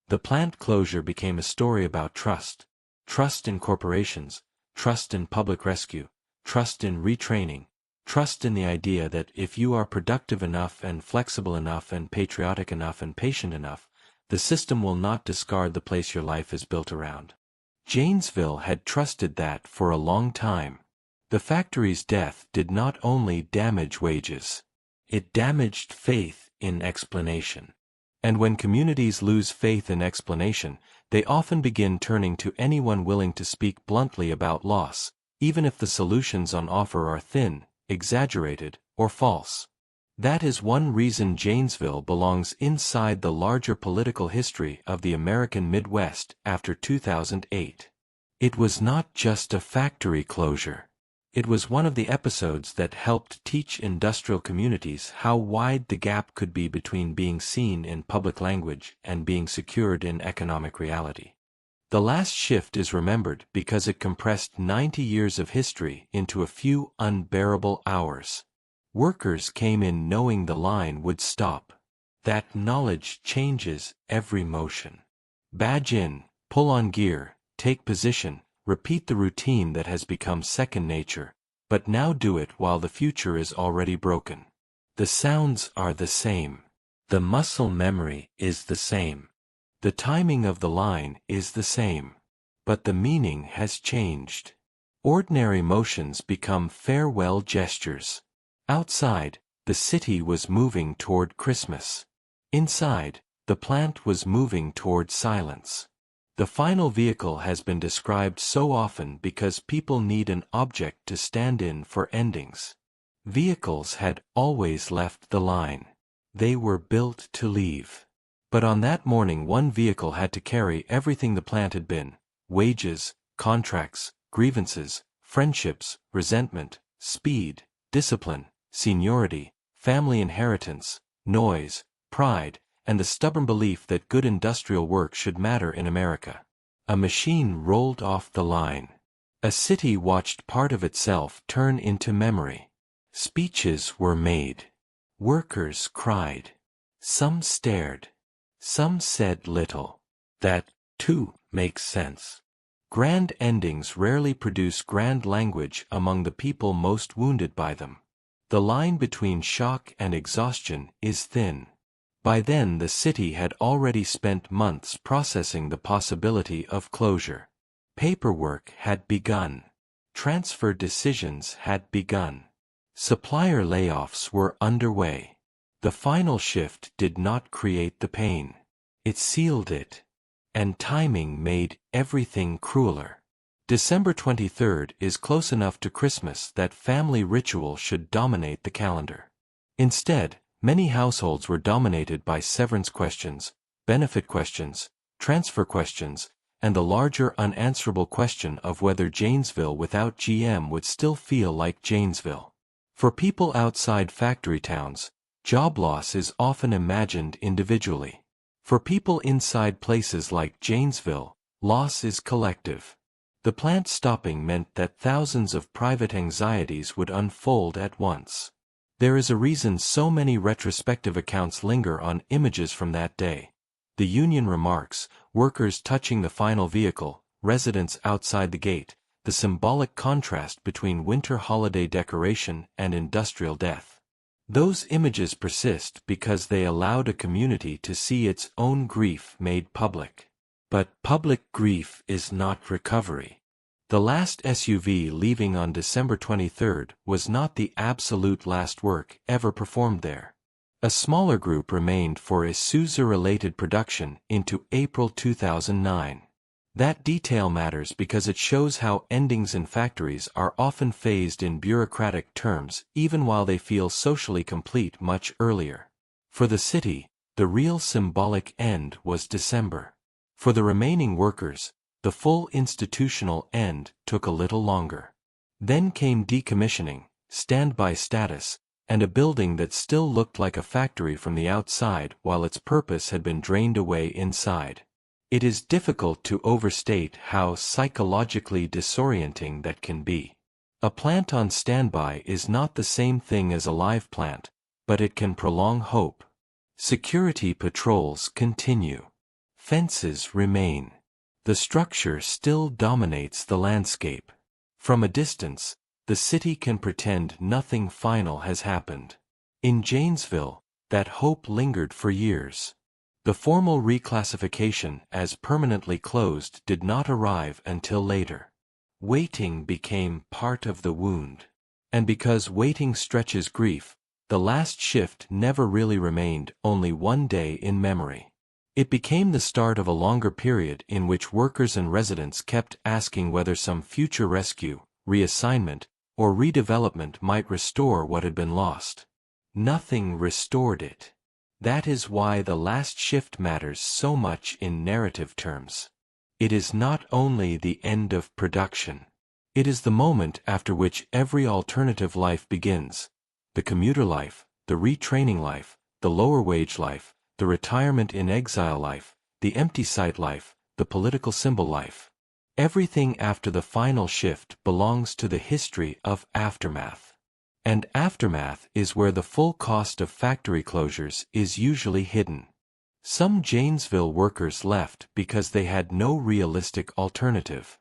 The plant closure became a story about trust. Trust in corporations, trust in public rescue, trust in retraining, trust in the idea that if you are productive enough and flexible enough and patriotic enough and patient enough, the system will not discard the place your life is built around. Janesville had trusted that for a long time. The factory's death did not only damage wages. It damaged faith in explanation. And when communities lose faith in explanation, they often begin turning to anyone willing to speak bluntly about loss, even if the solutions on offer are thin, exaggerated, or false. That is one reason Janesville belongs inside the larger political history of the American Midwest after 2008. It was not just a factory closure. It was one of the episodes that helped teach industrial communities how wide the gap could be between being seen in public language and being secured in economic reality. The last shift is remembered because it compressed 90 years of history into a few unbearable hours. Workers came in knowing the line would stop. That knowledge changes every motion. Badge in, pull on gear, take position, repeat the routine that has become second nature, but now do it while the future is already broken. The sounds are the same. The muscle memory is the same. The timing of the line is the same. But the meaning has changed. Ordinary motions become farewell gestures. Outside, the city was moving toward Christmas. Inside, the plant was moving toward silence. The final vehicle has been described so often because people need an object to stand in for endings. Vehicles had always left the line. They were built to leave. But on that morning one vehicle had to carry everything the plant had been: wages, contracts, grievances, friendships, resentment, speed, discipline, seniority, family inheritance, noise, pride, and the stubborn belief that good industrial work should matter in America. A machine rolled off the line. A city watched part of itself turn into memory. Speeches were made. Workers cried. Some stared. Some said little. That, too, makes sense. Grand endings rarely produce grand language among the people most wounded by them. The line between shock and exhaustion is thin. By then the city had already spent months processing the possibility of closure. Paperwork had begun. Transfer decisions had begun. Supplier layoffs were underway. The final shift did not create the pain. It sealed it. And timing made everything crueler. December 23rd is close enough to Christmas that family ritual should dominate the calendar. Instead, many households were dominated by severance questions, benefit questions, transfer questions, and the larger unanswerable question of whether Janesville without GM would still feel like Janesville. For people outside factory towns, job loss is often imagined individually. For people inside places like Janesville, loss is collective. The plant stopping meant that thousands of private anxieties would unfold at once. There is a reason so many retrospective accounts linger on images from that day. The union remarks, workers touching the final vehicle, residents outside the gate, the symbolic contrast between winter holiday decoration and industrial death. Those images persist because they allowed a community to see its own grief made public. But public grief is not recovery. The last SUV leaving on December 23rd was not the absolute last work ever performed there. A smaller group remained for Isuzu-related production into April 2009. That detail matters because it shows how endings in factories are often phased in bureaucratic terms even while they feel socially complete much earlier. For the city, the real symbolic end was December. For the remaining workers, the full institutional end took a little longer. Then came decommissioning, standby status, and a building that still looked like a factory from the outside while its purpose had been drained away inside. It is difficult to overstate how psychologically disorienting that can be. A plant on standby is not the same thing as a live plant, but it can prolong hope. Security patrols continue. Fences remain. The structure still dominates the landscape. From a distance, the city can pretend nothing final has happened. In Janesville, that hope lingered for years. The formal reclassification as permanently closed did not arrive until later. Waiting became part of the wound. And because waiting stretches grief, the last shift never really remained only one day in memory. It became the start of a longer period in which workers and residents kept asking whether some future rescue, reassignment, or redevelopment might restore what had been lost. Nothing restored it. That is why the last shift matters so much in narrative terms. It is not only the end of production. It is the moment after which every alternative life begins. The commuter life, the retraining life, the lower wage life, the retirement in exile life, the empty site life, the political symbol life. Everything after the final shift belongs to the history of aftermath. And aftermath is where the full cost of factory closures is usually hidden. Some Janesville workers left because they had no realistic alternative.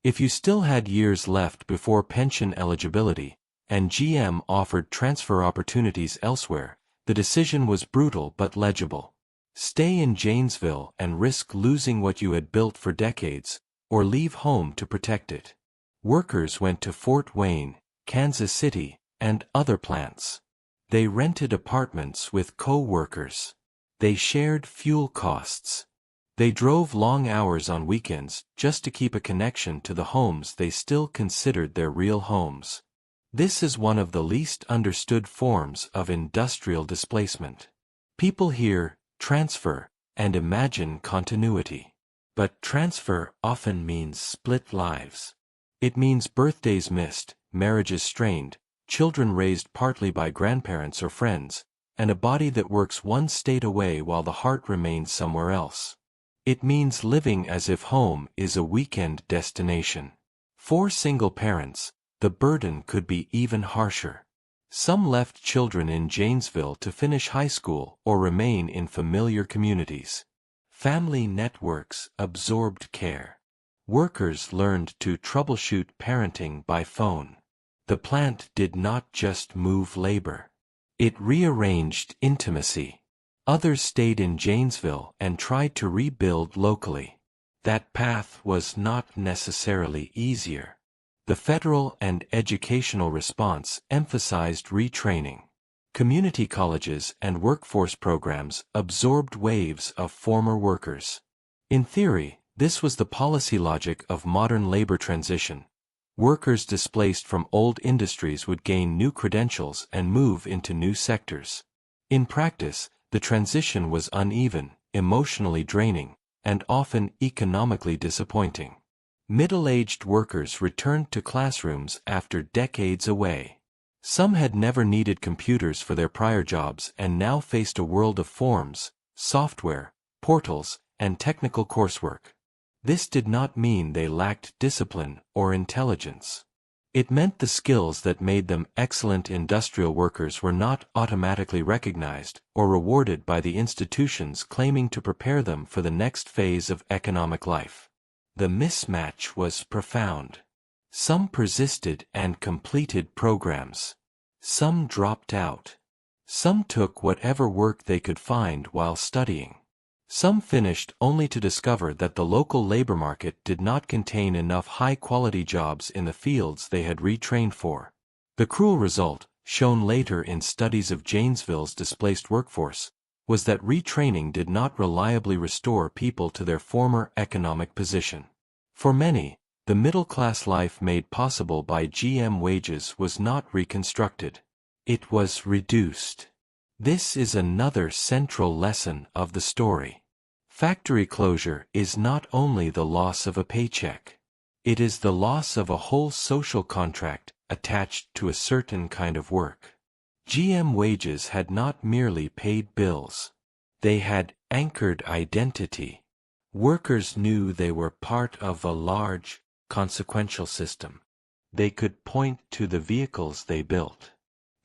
If you still had years left before pension eligibility, and GM offered transfer opportunities elsewhere, the decision was brutal but legible. Stay in Janesville and risk losing what you had built for decades, or leave home to protect it. Workers went to Fort Wayne, Kansas City, and other plants. They rented apartments with co-workers. They shared fuel costs. They drove long hours on weekends just to keep a connection to the homes they still considered their real homes. This is one of the least understood forms of industrial displacement. People hear transfer and imagine continuity. But transfer often means split lives. It means birthdays missed, marriages strained, children raised partly by grandparents or friends, and a body that works one state away while the heart remains somewhere else. It means living as if home is a weekend destination. For single parents, the burden could be even harsher. Some left children in Janesville to finish high school or remain in familiar communities. Family networks absorbed care. Workers learned to troubleshoot parenting by phone. The plant did not just move labor. It rearranged intimacy. Others stayed in Janesville and tried to rebuild locally. That path was not necessarily easier. The federal and educational response emphasized retraining. Community colleges and workforce programs absorbed waves of former workers. In theory, this was the policy logic of modern labor transition. Workers displaced from old industries would gain new credentials and move into new sectors. In practice, the transition was uneven, emotionally draining, and often economically disappointing. Middle-aged workers returned to classrooms after decades away. Some had never needed computers for their prior jobs and now faced a world of forms, software, portals, and technical coursework. This did not mean they lacked discipline or intelligence. It meant the skills that made them excellent industrial workers were not automatically recognized or rewarded by the institutions claiming to prepare them for the next phase of economic life. The mismatch was profound. Some persisted and completed programs. Some dropped out. Some took whatever work they could find while studying. Some finished only to discover that the local labor market did not contain enough high-quality jobs in the fields they had retrained for. The cruel result, shown later in studies of Janesville's displaced workforce, was that retraining did not reliably restore people to their former economic position. For many, the middle-class life made possible by GM wages was not reconstructed. It was reduced. This is another central lesson of the story. Factory closure is not only the loss of a paycheck. It is the loss of a whole social contract attached to a certain kind of work. GM wages had not merely paid bills. They had anchored identity. Workers knew they were part of a large, consequential system. They could point to the vehicles they built.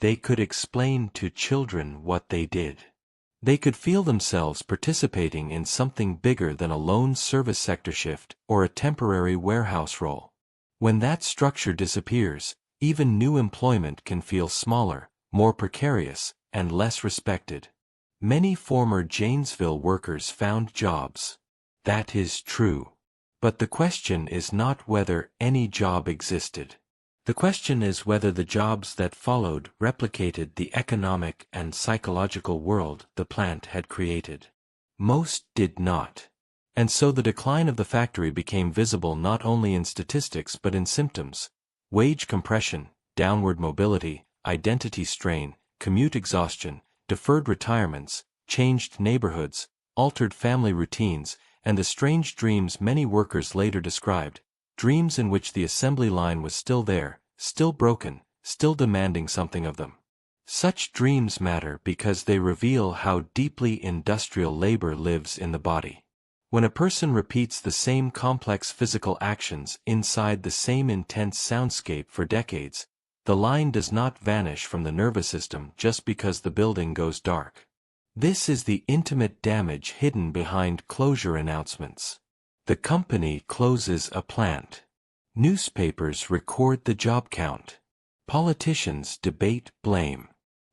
They could explain to children what they did. They could feel themselves participating in something bigger than a lone service sector shift or a temporary warehouse role. When that structure disappears, even new employment can feel smaller, more precarious, and less respected. Many former Janesville workers found jobs. That is true. But the question is not whether any job existed. The question is whether the jobs that followed replicated the economic and psychological world the plant had created. Most did not. And so the decline of the factory became visible not only in statistics but in symptoms: wage compression, downward mobility, identity strain, commute exhaustion, deferred retirements, changed neighborhoods, altered family routines, and the strange dreams many workers later described, dreams in which the assembly line was still there, still broken, still demanding something of them. Such dreams matter because they reveal how deeply industrial labor lives in the body. When a person repeats the same complex physical actions inside the same intense soundscape for decades, the line does not vanish from the nervous system just because the building goes dark. This is the intimate damage hidden behind closure announcements. The company closes a plant. Newspapers record the job count. Politicians debate blame.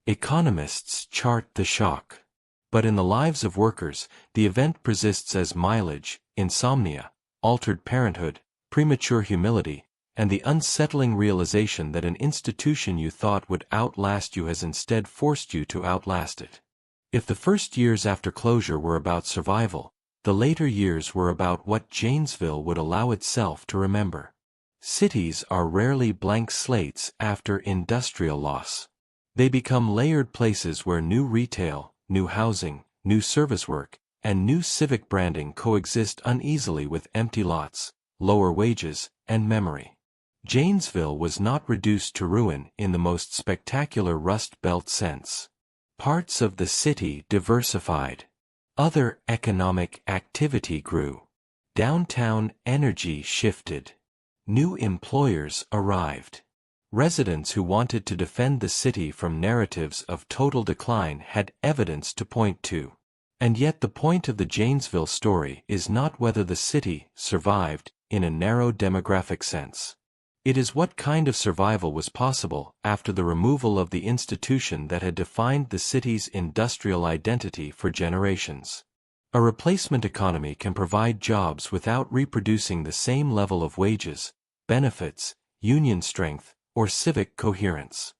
Economists chart the shock. But in the lives of workers, the event persists as mileage, insomnia, altered parenthood, premature humility, and the unsettling realization that an institution you thought would outlast you has instead forced you to outlast it. If the first years after closure were about survival, the later years were about what Janesville would allow itself to remember. Cities are rarely blank slates after industrial loss. They become layered places where new retail, new housing, new service work, and new civic branding coexist uneasily with empty lots, lower wages, and memory. Janesville was not reduced to ruin in the most spectacular Rust Belt sense. Parts of the city diversified. Other economic activity grew. Downtown energy shifted. New employers arrived. Residents who wanted to defend the city from narratives of total decline had evidence to point to. And yet the point of the Janesville story is not whether the city survived in a narrow demographic sense. It is what kind of survival was possible after the removal of the institution that had defined the city's industrial identity for generations. A replacement economy can provide jobs without reproducing the same level of wages, benefits, union strength, or civic coherence.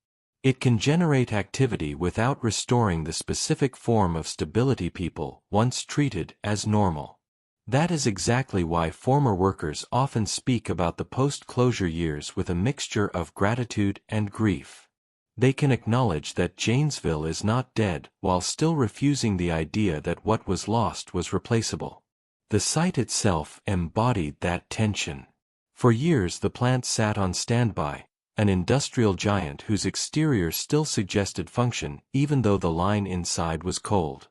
It can generate activity without restoring the specific form of stability people once treated as normal. That is exactly why former workers often speak about the post-closure years with a mixture of gratitude and grief. They can acknowledge that Janesville is not dead while still refusing the idea that what was lost was replaceable. The site itself embodied that tension. For years the plant sat on standby, an industrial giant whose exterior still suggested function even though the line inside was cold.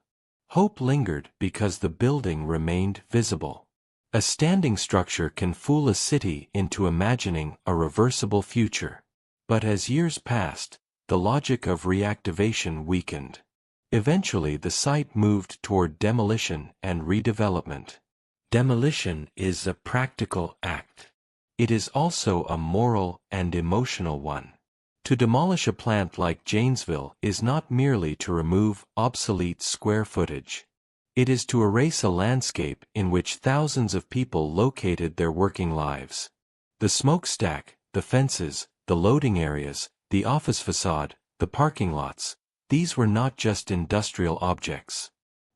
Hope lingered because the building remained visible. A standing structure can fool a city into imagining a reversible future. But as years passed, the logic of reactivation weakened. Eventually the site moved toward demolition and redevelopment. Demolition is a practical act. It is also a moral and emotional one. To demolish a plant like Janesville is not merely to remove obsolete square footage. It is to erase a landscape in which thousands of people located their working lives. The smokestack, the fences, the loading areas, the office facade, the parking lots, these were not just industrial objects.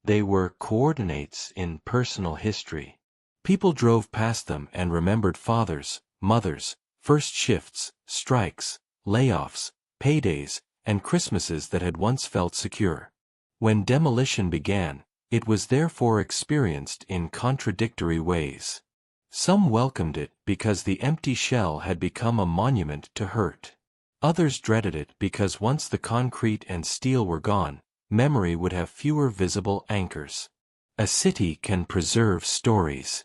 They were coordinates in personal history. People drove past them and remembered fathers, mothers, first shifts, strikes, layoffs, paydays, and Christmases that had once felt secure. When demolition began, it was therefore experienced in contradictory ways. Some welcomed it because the empty shell had become a monument to hurt. Others dreaded it because once the concrete and steel were gone, memory would have fewer visible anchors. A city can preserve stories.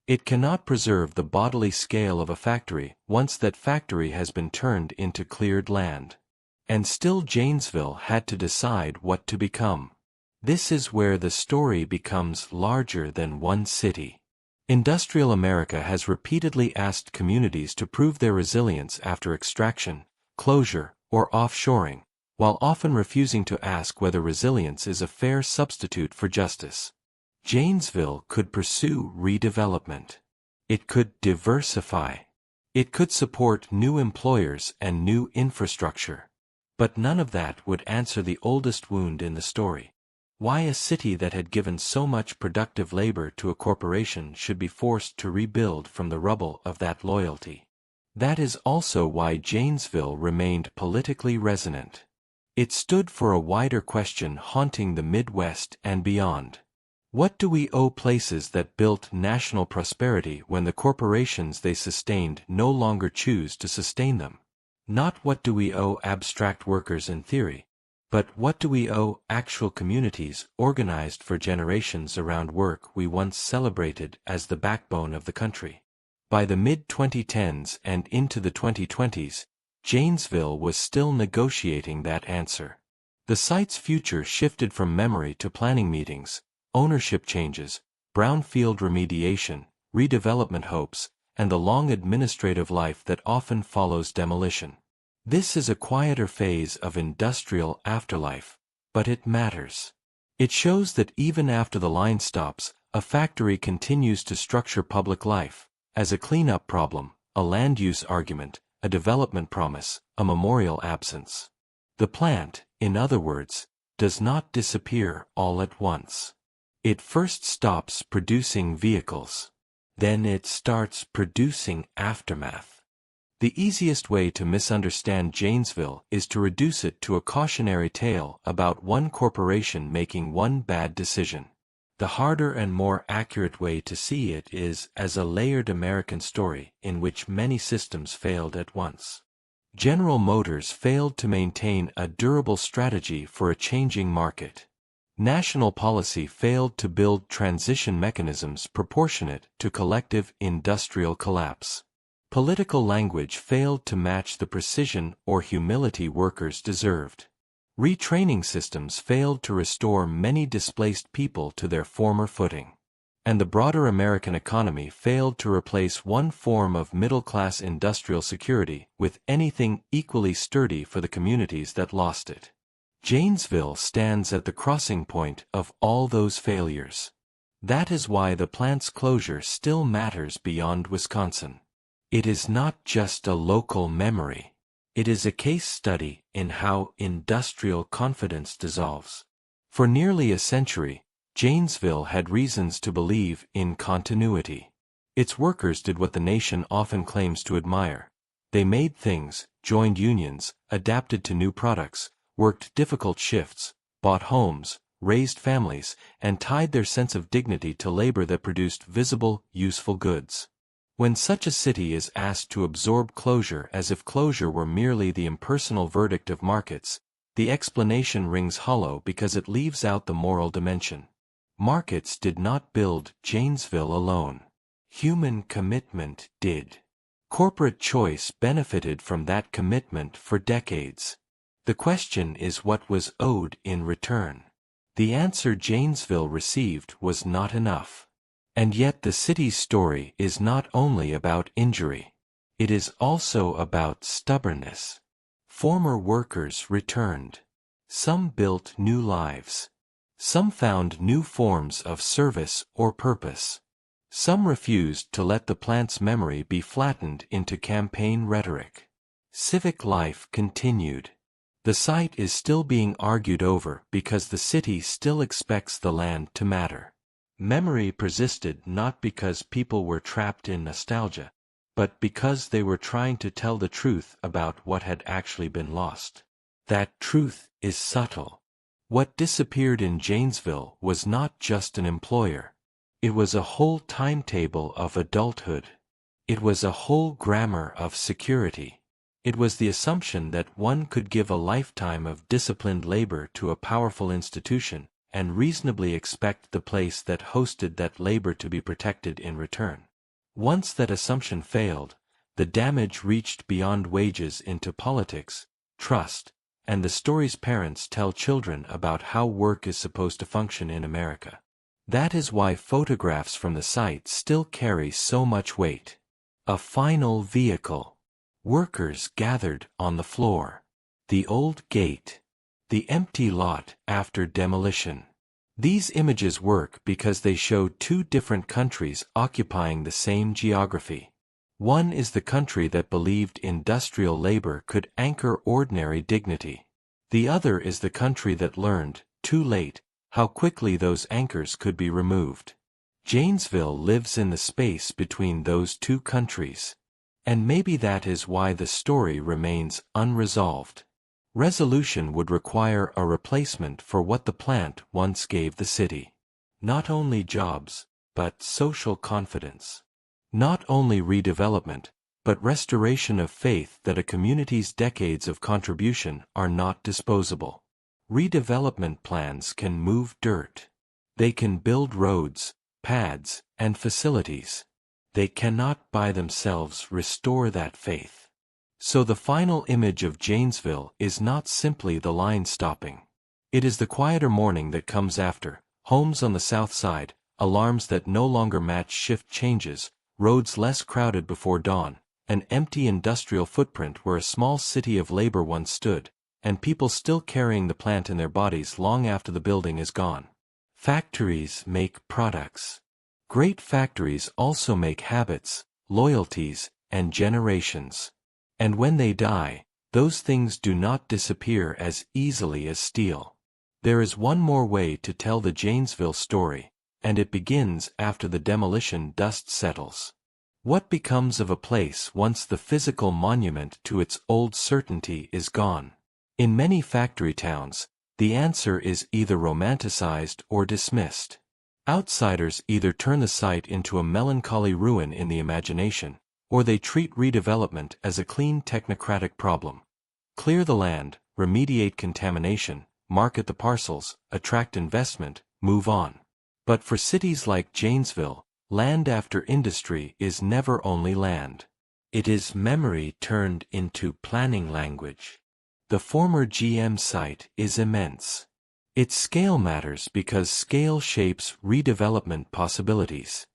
It cannot preserve the bodily scale of a factory once that factory has been turned into cleared land. And still Janesville had to decide what to become. This is where the story becomes larger than one city. Industrial America has repeatedly asked communities to prove their resilience after extraction, closure, or offshoring, while often refusing to ask whether resilience is a fair substitute for justice. Janesville could pursue redevelopment. It could diversify. It could support new employers and new infrastructure. But none of that would answer the oldest wound in the story. Why a city that had given so much productive labor to a corporation should be forced to rebuild from the rubble of that loyalty. That is also why Janesville remained politically resonant. It stood for a wider question haunting the Midwest and beyond. What do we owe places that built national prosperity when the corporations they sustained no longer choose to sustain them? Not what do we owe abstract workers in theory, but what do we owe actual communities organized for generations around work we once celebrated as the backbone of the country? By the mid-2010s and into the 2020s, Janesville was still negotiating that answer. The site's future shifted from memory to planning meetings, ownership changes, brownfield remediation, redevelopment hopes, and the long administrative life that often follows demolition. This is a quieter phase of industrial afterlife, but it matters. It shows that even after the line stops, a factory continues to structure public life, as a cleanup problem, a land use argument, a development promise, a memorial absence. The plant, in other words, does not disappear all at once. It first stops producing vehicles. Then it starts producing aftermath. The easiest way to misunderstand Janesville is to reduce it to a cautionary tale about one corporation making one bad decision. The harder and more accurate way to see it is as a layered American story in which many systems failed at once. General Motors failed to maintain a durable strategy for a changing market. National policy failed to build transition mechanisms proportionate to collective industrial collapse. Political language failed to match the precision or humility workers deserved. Retraining systems failed to restore many displaced people to their former footing. And the broader American economy failed to replace one form of middle-class industrial security with anything equally sturdy for the communities that lost it. Janesville stands at the crossing point of all those failures. That is why the plant's closure still matters beyond Wisconsin. It is not just a local memory. It is a case study in how industrial confidence dissolves. For nearly a century, Janesville had reasons to believe in continuity. Its workers did what the nation often claims to admire. They made things, joined unions, adapted to new products, worked difficult shifts, bought homes, raised families, and tied their sense of dignity to labor that produced visible, useful goods. When such a city is asked to absorb closure as if closure were merely the impersonal verdict of markets, the explanation rings hollow because it leaves out the moral dimension. Markets did not build Janesville alone. Human commitment did. Corporate choice benefited from that commitment for decades. The question is what was owed in return. The answer Janesville received was not enough. And yet the city's story is not only about injury. It is also about stubbornness. Former workers returned. Some built new lives. Some found new forms of service or purpose. Some refused to let the plant's memory be flattened into campaign rhetoric. Civic life continued. The site is still being argued over because the city still expects the land to matter. Memory persisted not because people were trapped in nostalgia, but because they were trying to tell the truth about what had actually been lost. That truth is subtle. What disappeared in Janesville was not just an employer. It was a whole timetable of adulthood. It was a whole grammar of security. It was the assumption that one could give a lifetime of disciplined labor to a powerful institution, and reasonably expect the place that hosted that labor to be protected in return. Once that assumption failed, the damage reached beyond wages into politics, trust, and the stories parents tell children about how work is supposed to function in America. That is why photographs from the site still carry so much weight. A final vehicle. Workers gathered on the floor. The old gate. The empty lot after demolition. These images work because they show two different countries occupying the same geography. One is the country that believed industrial labor could anchor ordinary dignity. The other is the country that learned, too late, how quickly those anchors could be removed. Janesville lives in the space between those two countries. And maybe that is why the story remains unresolved. Resolution would require a replacement for what the plant once gave the city. Not only jobs, but social confidence. Not only redevelopment, but restoration of faith that a community's decades of contribution are not disposable. Redevelopment plans can move dirt. They can build roads, pads, and facilities. They cannot by themselves restore that faith. So the final image of Janesville is not simply the line stopping. It is the quieter morning that comes after, homes on the south side, alarms that no longer match shift changes, roads less crowded before dawn, an empty industrial footprint where a small city of labor once stood, and people still carrying the plant in their bodies long after the building is gone. Factories make products. Great factories also make habits, loyalties, and generations. And when they die, those things do not disappear as easily as steel. There is one more way to tell the Janesville story, and it begins after the demolition dust settles. What becomes of a place once the physical monument to its old certainty is gone? In many factory towns, the answer is either romanticized or dismissed. Outsiders either turn the site into a melancholy ruin in the imagination, or they treat redevelopment as a clean technocratic problem. Clear the land, remediate contamination, market the parcels, attract investment, move on. But for cities like Janesville, land after industry is never only land. It is memory turned into planning language. The former GM site is immense. Its scale matters because scale shapes redevelopment possibilities.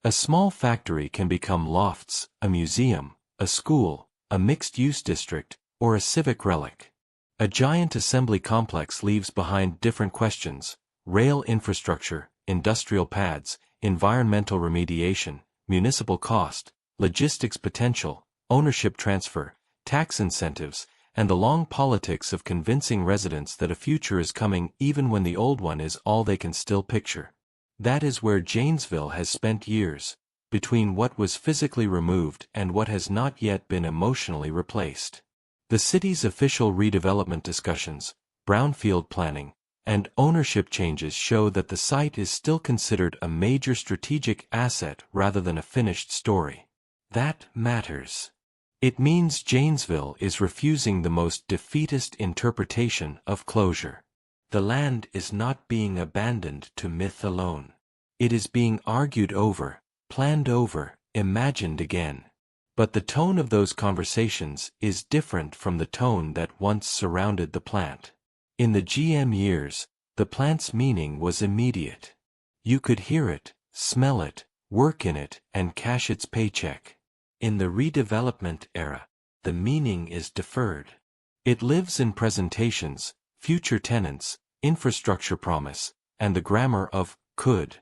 A small factory can become lofts, a museum, a school, a mixed-use district, or a civic relic. A giant assembly complex leaves behind different questions: rail infrastructure, industrial pads, environmental remediation, municipal cost, logistics potential, ownership transfer, tax incentives, and the long politics of convincing residents that a future is coming even when the old one is all they can still picture. That is where Janesville has spent years, between what was physically removed and what has not yet been emotionally replaced. The city's official redevelopment discussions, brownfield planning, and ownership changes show that the site is still considered a major strategic asset rather than a finished story. That matters. It means Janesville is refusing the most defeatist interpretation of closure. The land is not being abandoned to myth alone. It is being argued over, planned over, imagined again. But the tone of those conversations is different from the tone that once surrounded the plant. In the GM years, the plant's meaning was immediate. You could hear it, smell it, work in it, and cash its paycheck. In the redevelopment era, the meaning is deferred. It lives in presentations, future tenants, infrastructure promise, and the grammar of could.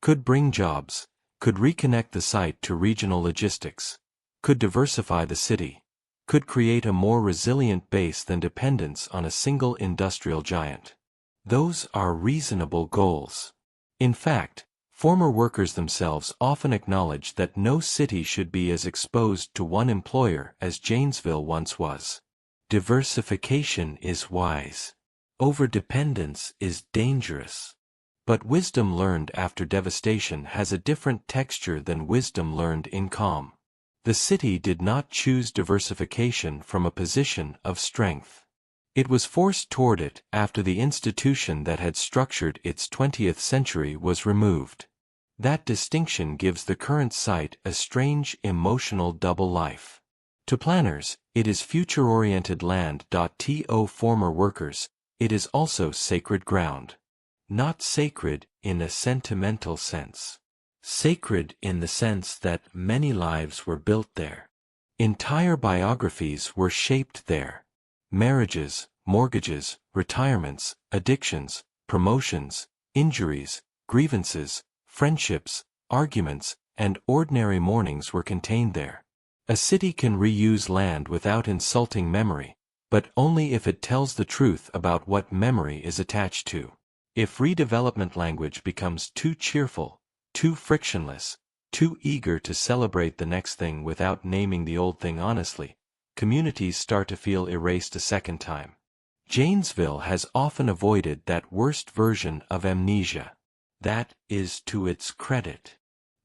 Could bring jobs, could reconnect the site to regional logistics, could diversify the city, could create a more resilient base than dependence on a single industrial giant. Those are reasonable goals. In fact, former workers themselves often acknowledge that no city should be as exposed to one employer as Janesville once was. Diversification is wise. Overdependence is dangerous. But wisdom learned after devastation has a different texture than wisdom learned in calm. The city did not choose diversification from a position of strength. It was forced toward it after the institution that had structured its 20th century was removed. That distinction gives the current site a strange emotional double life. To planners, it is future-oriented land. To former workers, it is also sacred ground. Not sacred in a sentimental sense. Sacred in the sense that many lives were built there. Entire biographies were shaped there. Marriages, mortgages, retirements, addictions, promotions, injuries, grievances, friendships, arguments, and ordinary mornings were contained there. A city can reuse land without insulting memory, but only if it tells the truth about what memory is attached to. If redevelopment language becomes too cheerful, too frictionless, too eager to celebrate the next thing without naming the old thing honestly, communities start to feel erased a second time. Janesville has often avoided that worst version of amnesia. That is to its credit.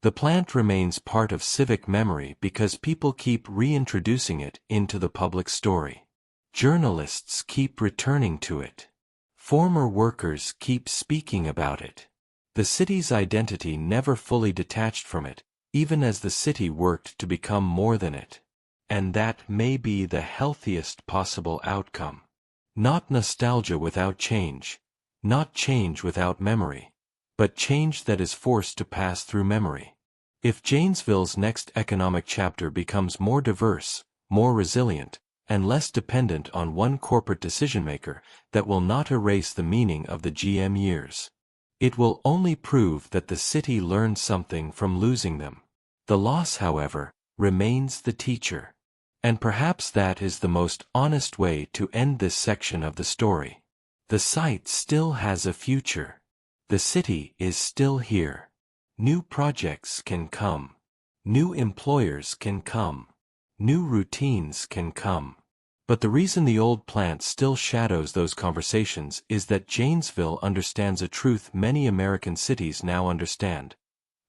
The plant remains part of civic memory because people keep reintroducing it into the public story. Journalists keep returning to it. Former workers keep speaking about it. The city's identity never fully detached from it, even as the city worked to become more than it. And that may be the healthiest possible outcome. Not nostalgia without change, not change without memory, but change that is forced to pass through memory. If Janesville's next economic chapter becomes more diverse, more resilient, and less dependent on one corporate decision-maker, that will not erase the meaning of the GM years. It will only prove that the city learned something from losing them. The loss, however, remains the teacher. And perhaps that is the most honest way to end this section of the story. The site still has a future. The city is still here. New projects can come. New employers can come. New routines can come. But the reason the old plant still shadows those conversations is that Janesville understands a truth many American cities now understand.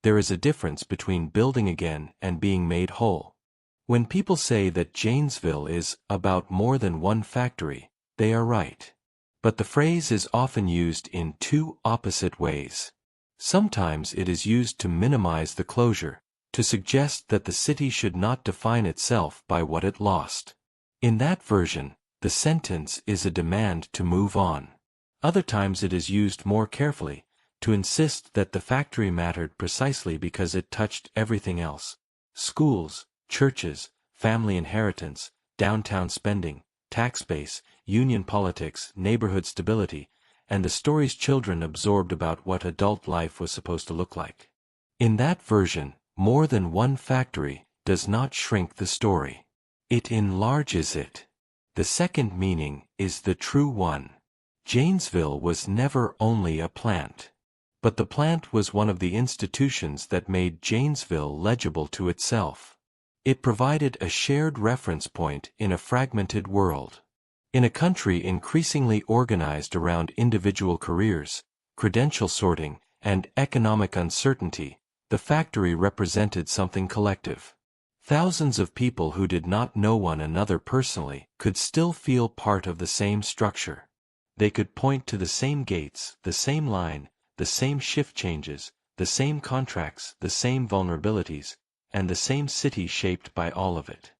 There is a difference between building again and being made whole. When people say that Janesville is about more than one factory, they are right. But the phrase is often used in two opposite ways. Sometimes it is used to minimize the closure, to suggest that the city should not define itself by what it lost. In that version, the sentence is a demand to move on. Other times it is used more carefully, to insist that the factory mattered precisely because it touched everything else. Schools, churches, family inheritance, downtown spending, tax base, union politics, neighborhood stability, and the story's children absorbed about what adult life was supposed to look like. In that version, more than one factory does not shrink the story. It enlarges it. The second meaning is the true one. Janesville was never only a plant. But the plant was one of the institutions that made Janesville legible to itself. It provided a shared reference point in a fragmented world. In a country increasingly organized around individual careers, credential sorting, and economic uncertainty, the factory represented something collective. Thousands of people who did not know one another personally could still feel part of the same structure. They could point to the same gates, the same line, the same shift changes, the same contracts, the same vulnerabilities, and the same city shaped by all of it.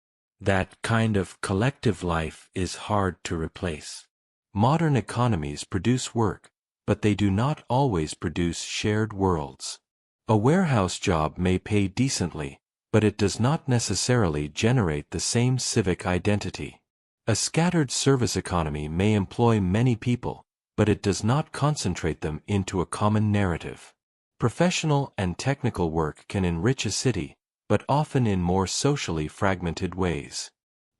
That kind of collective life is hard to replace. Modern economies produce work, but they do not always produce shared worlds. A warehouse job may pay decently, but it does not necessarily generate the same civic identity. A scattered service economy may employ many people, but it does not concentrate them into a common narrative. Professional and technical work can enrich a city, but often in more socially fragmented ways.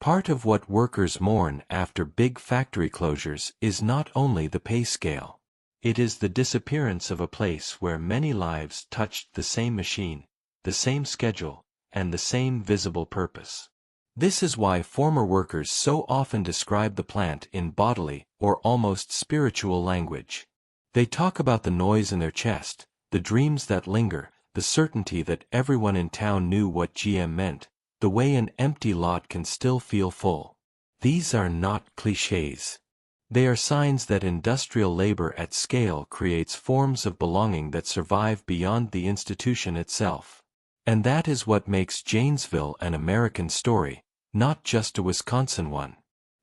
Part of what workers mourn after big factory closures is not only the pay scale. It is the disappearance of a place where many lives touched the same machine, the same schedule, and the same visible purpose. This is why former workers so often describe the plant in bodily or almost spiritual language. They talk about the noise in their chest, the dreams that linger, the certainty that everyone in town knew what GM meant, the way an empty lot can still feel full. These are not clichés. They are signs that industrial labor at scale creates forms of belonging that survive beyond the institution itself. And that is what makes Janesville an American story, not just a Wisconsin one.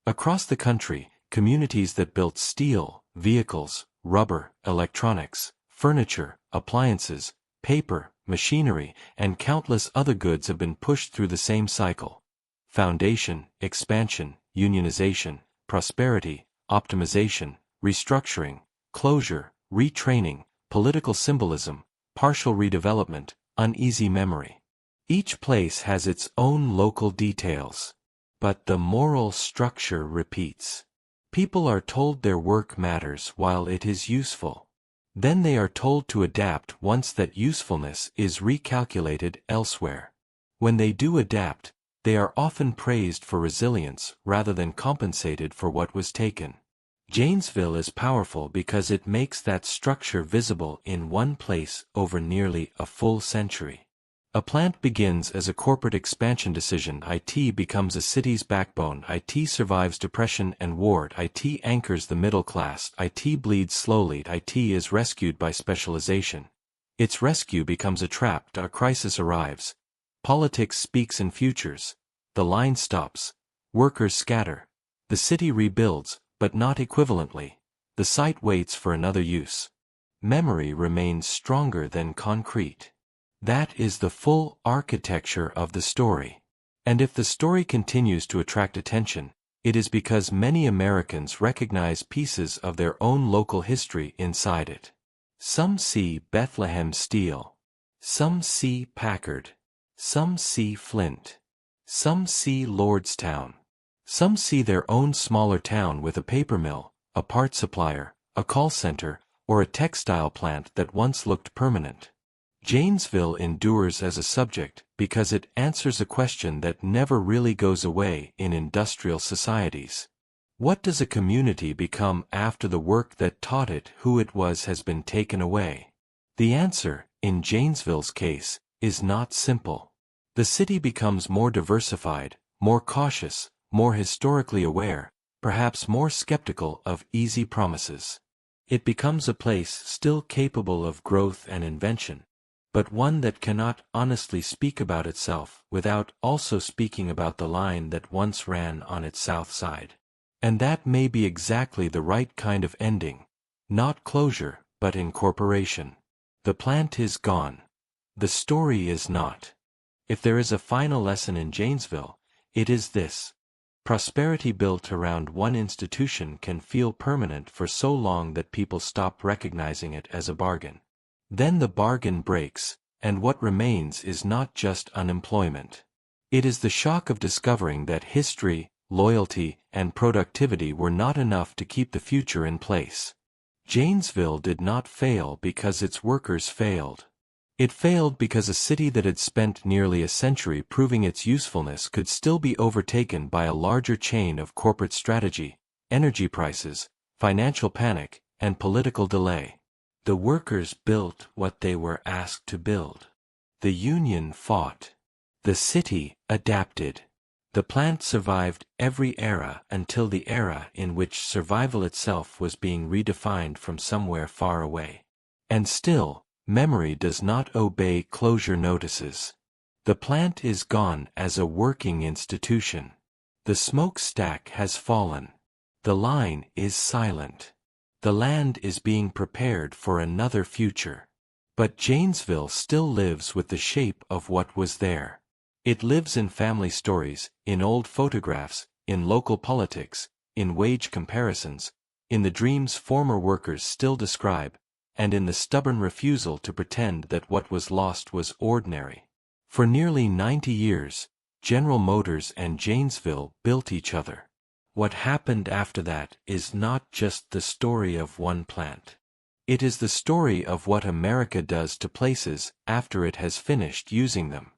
Across the country, communities that built steel, vehicles, rubber, electronics, furniture, appliances, paper, machinery, and countless other goods have been pushed through the same cycle. Foundation, expansion, unionization, prosperity, optimization, restructuring, closure, retraining, political symbolism, partial redevelopment, uneasy memory. Each place has its own local details. But the moral structure repeats. People are told their work matters while it is useful. Then they are told to adapt once that usefulness is recalculated elsewhere. When they do adapt, they are often praised for resilience rather than compensated for what was taken. Janesville is powerful because it makes that structure visible in one place over nearly a full century. A plant begins as a corporate expansion decision. IT becomes a city's backbone. IT survives depression and war. IT anchors the middle class. IT bleeds slowly. IT is rescued by specialization. Its rescue becomes a trap. A crisis arrives. Politics speaks in futures. The line stops. Workers scatter. The city rebuilds, but not equivalently. The site waits for another use. Memory remains stronger than concrete. That is the full architecture of the story. And if the story continues to attract attention, it is because many Americans recognize pieces of their own local history inside it. Some see Bethlehem Steel. Some see Packard. Some see Flint. Some see Lordstown. Some see their own smaller town with a paper mill, a part supplier, a call center, or a textile plant that once looked permanent. Janesville endures as a subject because it answers a question that never really goes away in industrial societies. What does a community become after the work that taught it who it was has been taken away? The answer, in Janesville's case, is not simple. The city becomes more diversified, more cautious, more historically aware, perhaps more skeptical of easy promises. It becomes a place still capable of growth and invention, but one that cannot honestly speak about itself without also speaking about the line that once ran on its south side. And that may be exactly the right kind of ending, not closure, but incorporation. The plant is gone. The story is not. If there is a final lesson in Janesville, it is this. Prosperity built around one institution can feel permanent for so long that people stop recognizing it as a bargain. Then the bargain breaks, and what remains is not just unemployment. It is the shock of discovering that history, loyalty, and productivity were not enough to keep the future in place. Janesville did not fail because its workers failed. It failed because a city that had spent nearly a century proving its usefulness could still be overtaken by a larger chain of corporate strategy, energy prices, financial panic, and political delay. The workers built what they were asked to build. The union fought. The city adapted. The plant survived every era until the era in which survival itself was being redefined from somewhere far away. And still, memory does not obey closure notices. The plant is gone as a working institution. The smokestack has fallen. The line is silent. The land is being prepared for another future. But Janesville still lives with the shape of what was there. It lives in family stories, in old photographs, in local politics, in wage comparisons, in the dreams former workers still describe, and in the stubborn refusal to pretend that what was lost was ordinary. For nearly 90 years, General Motors and Janesville built each other. What happened after that is not just the story of one plant. It is the story of what America does to places after it has finished using them.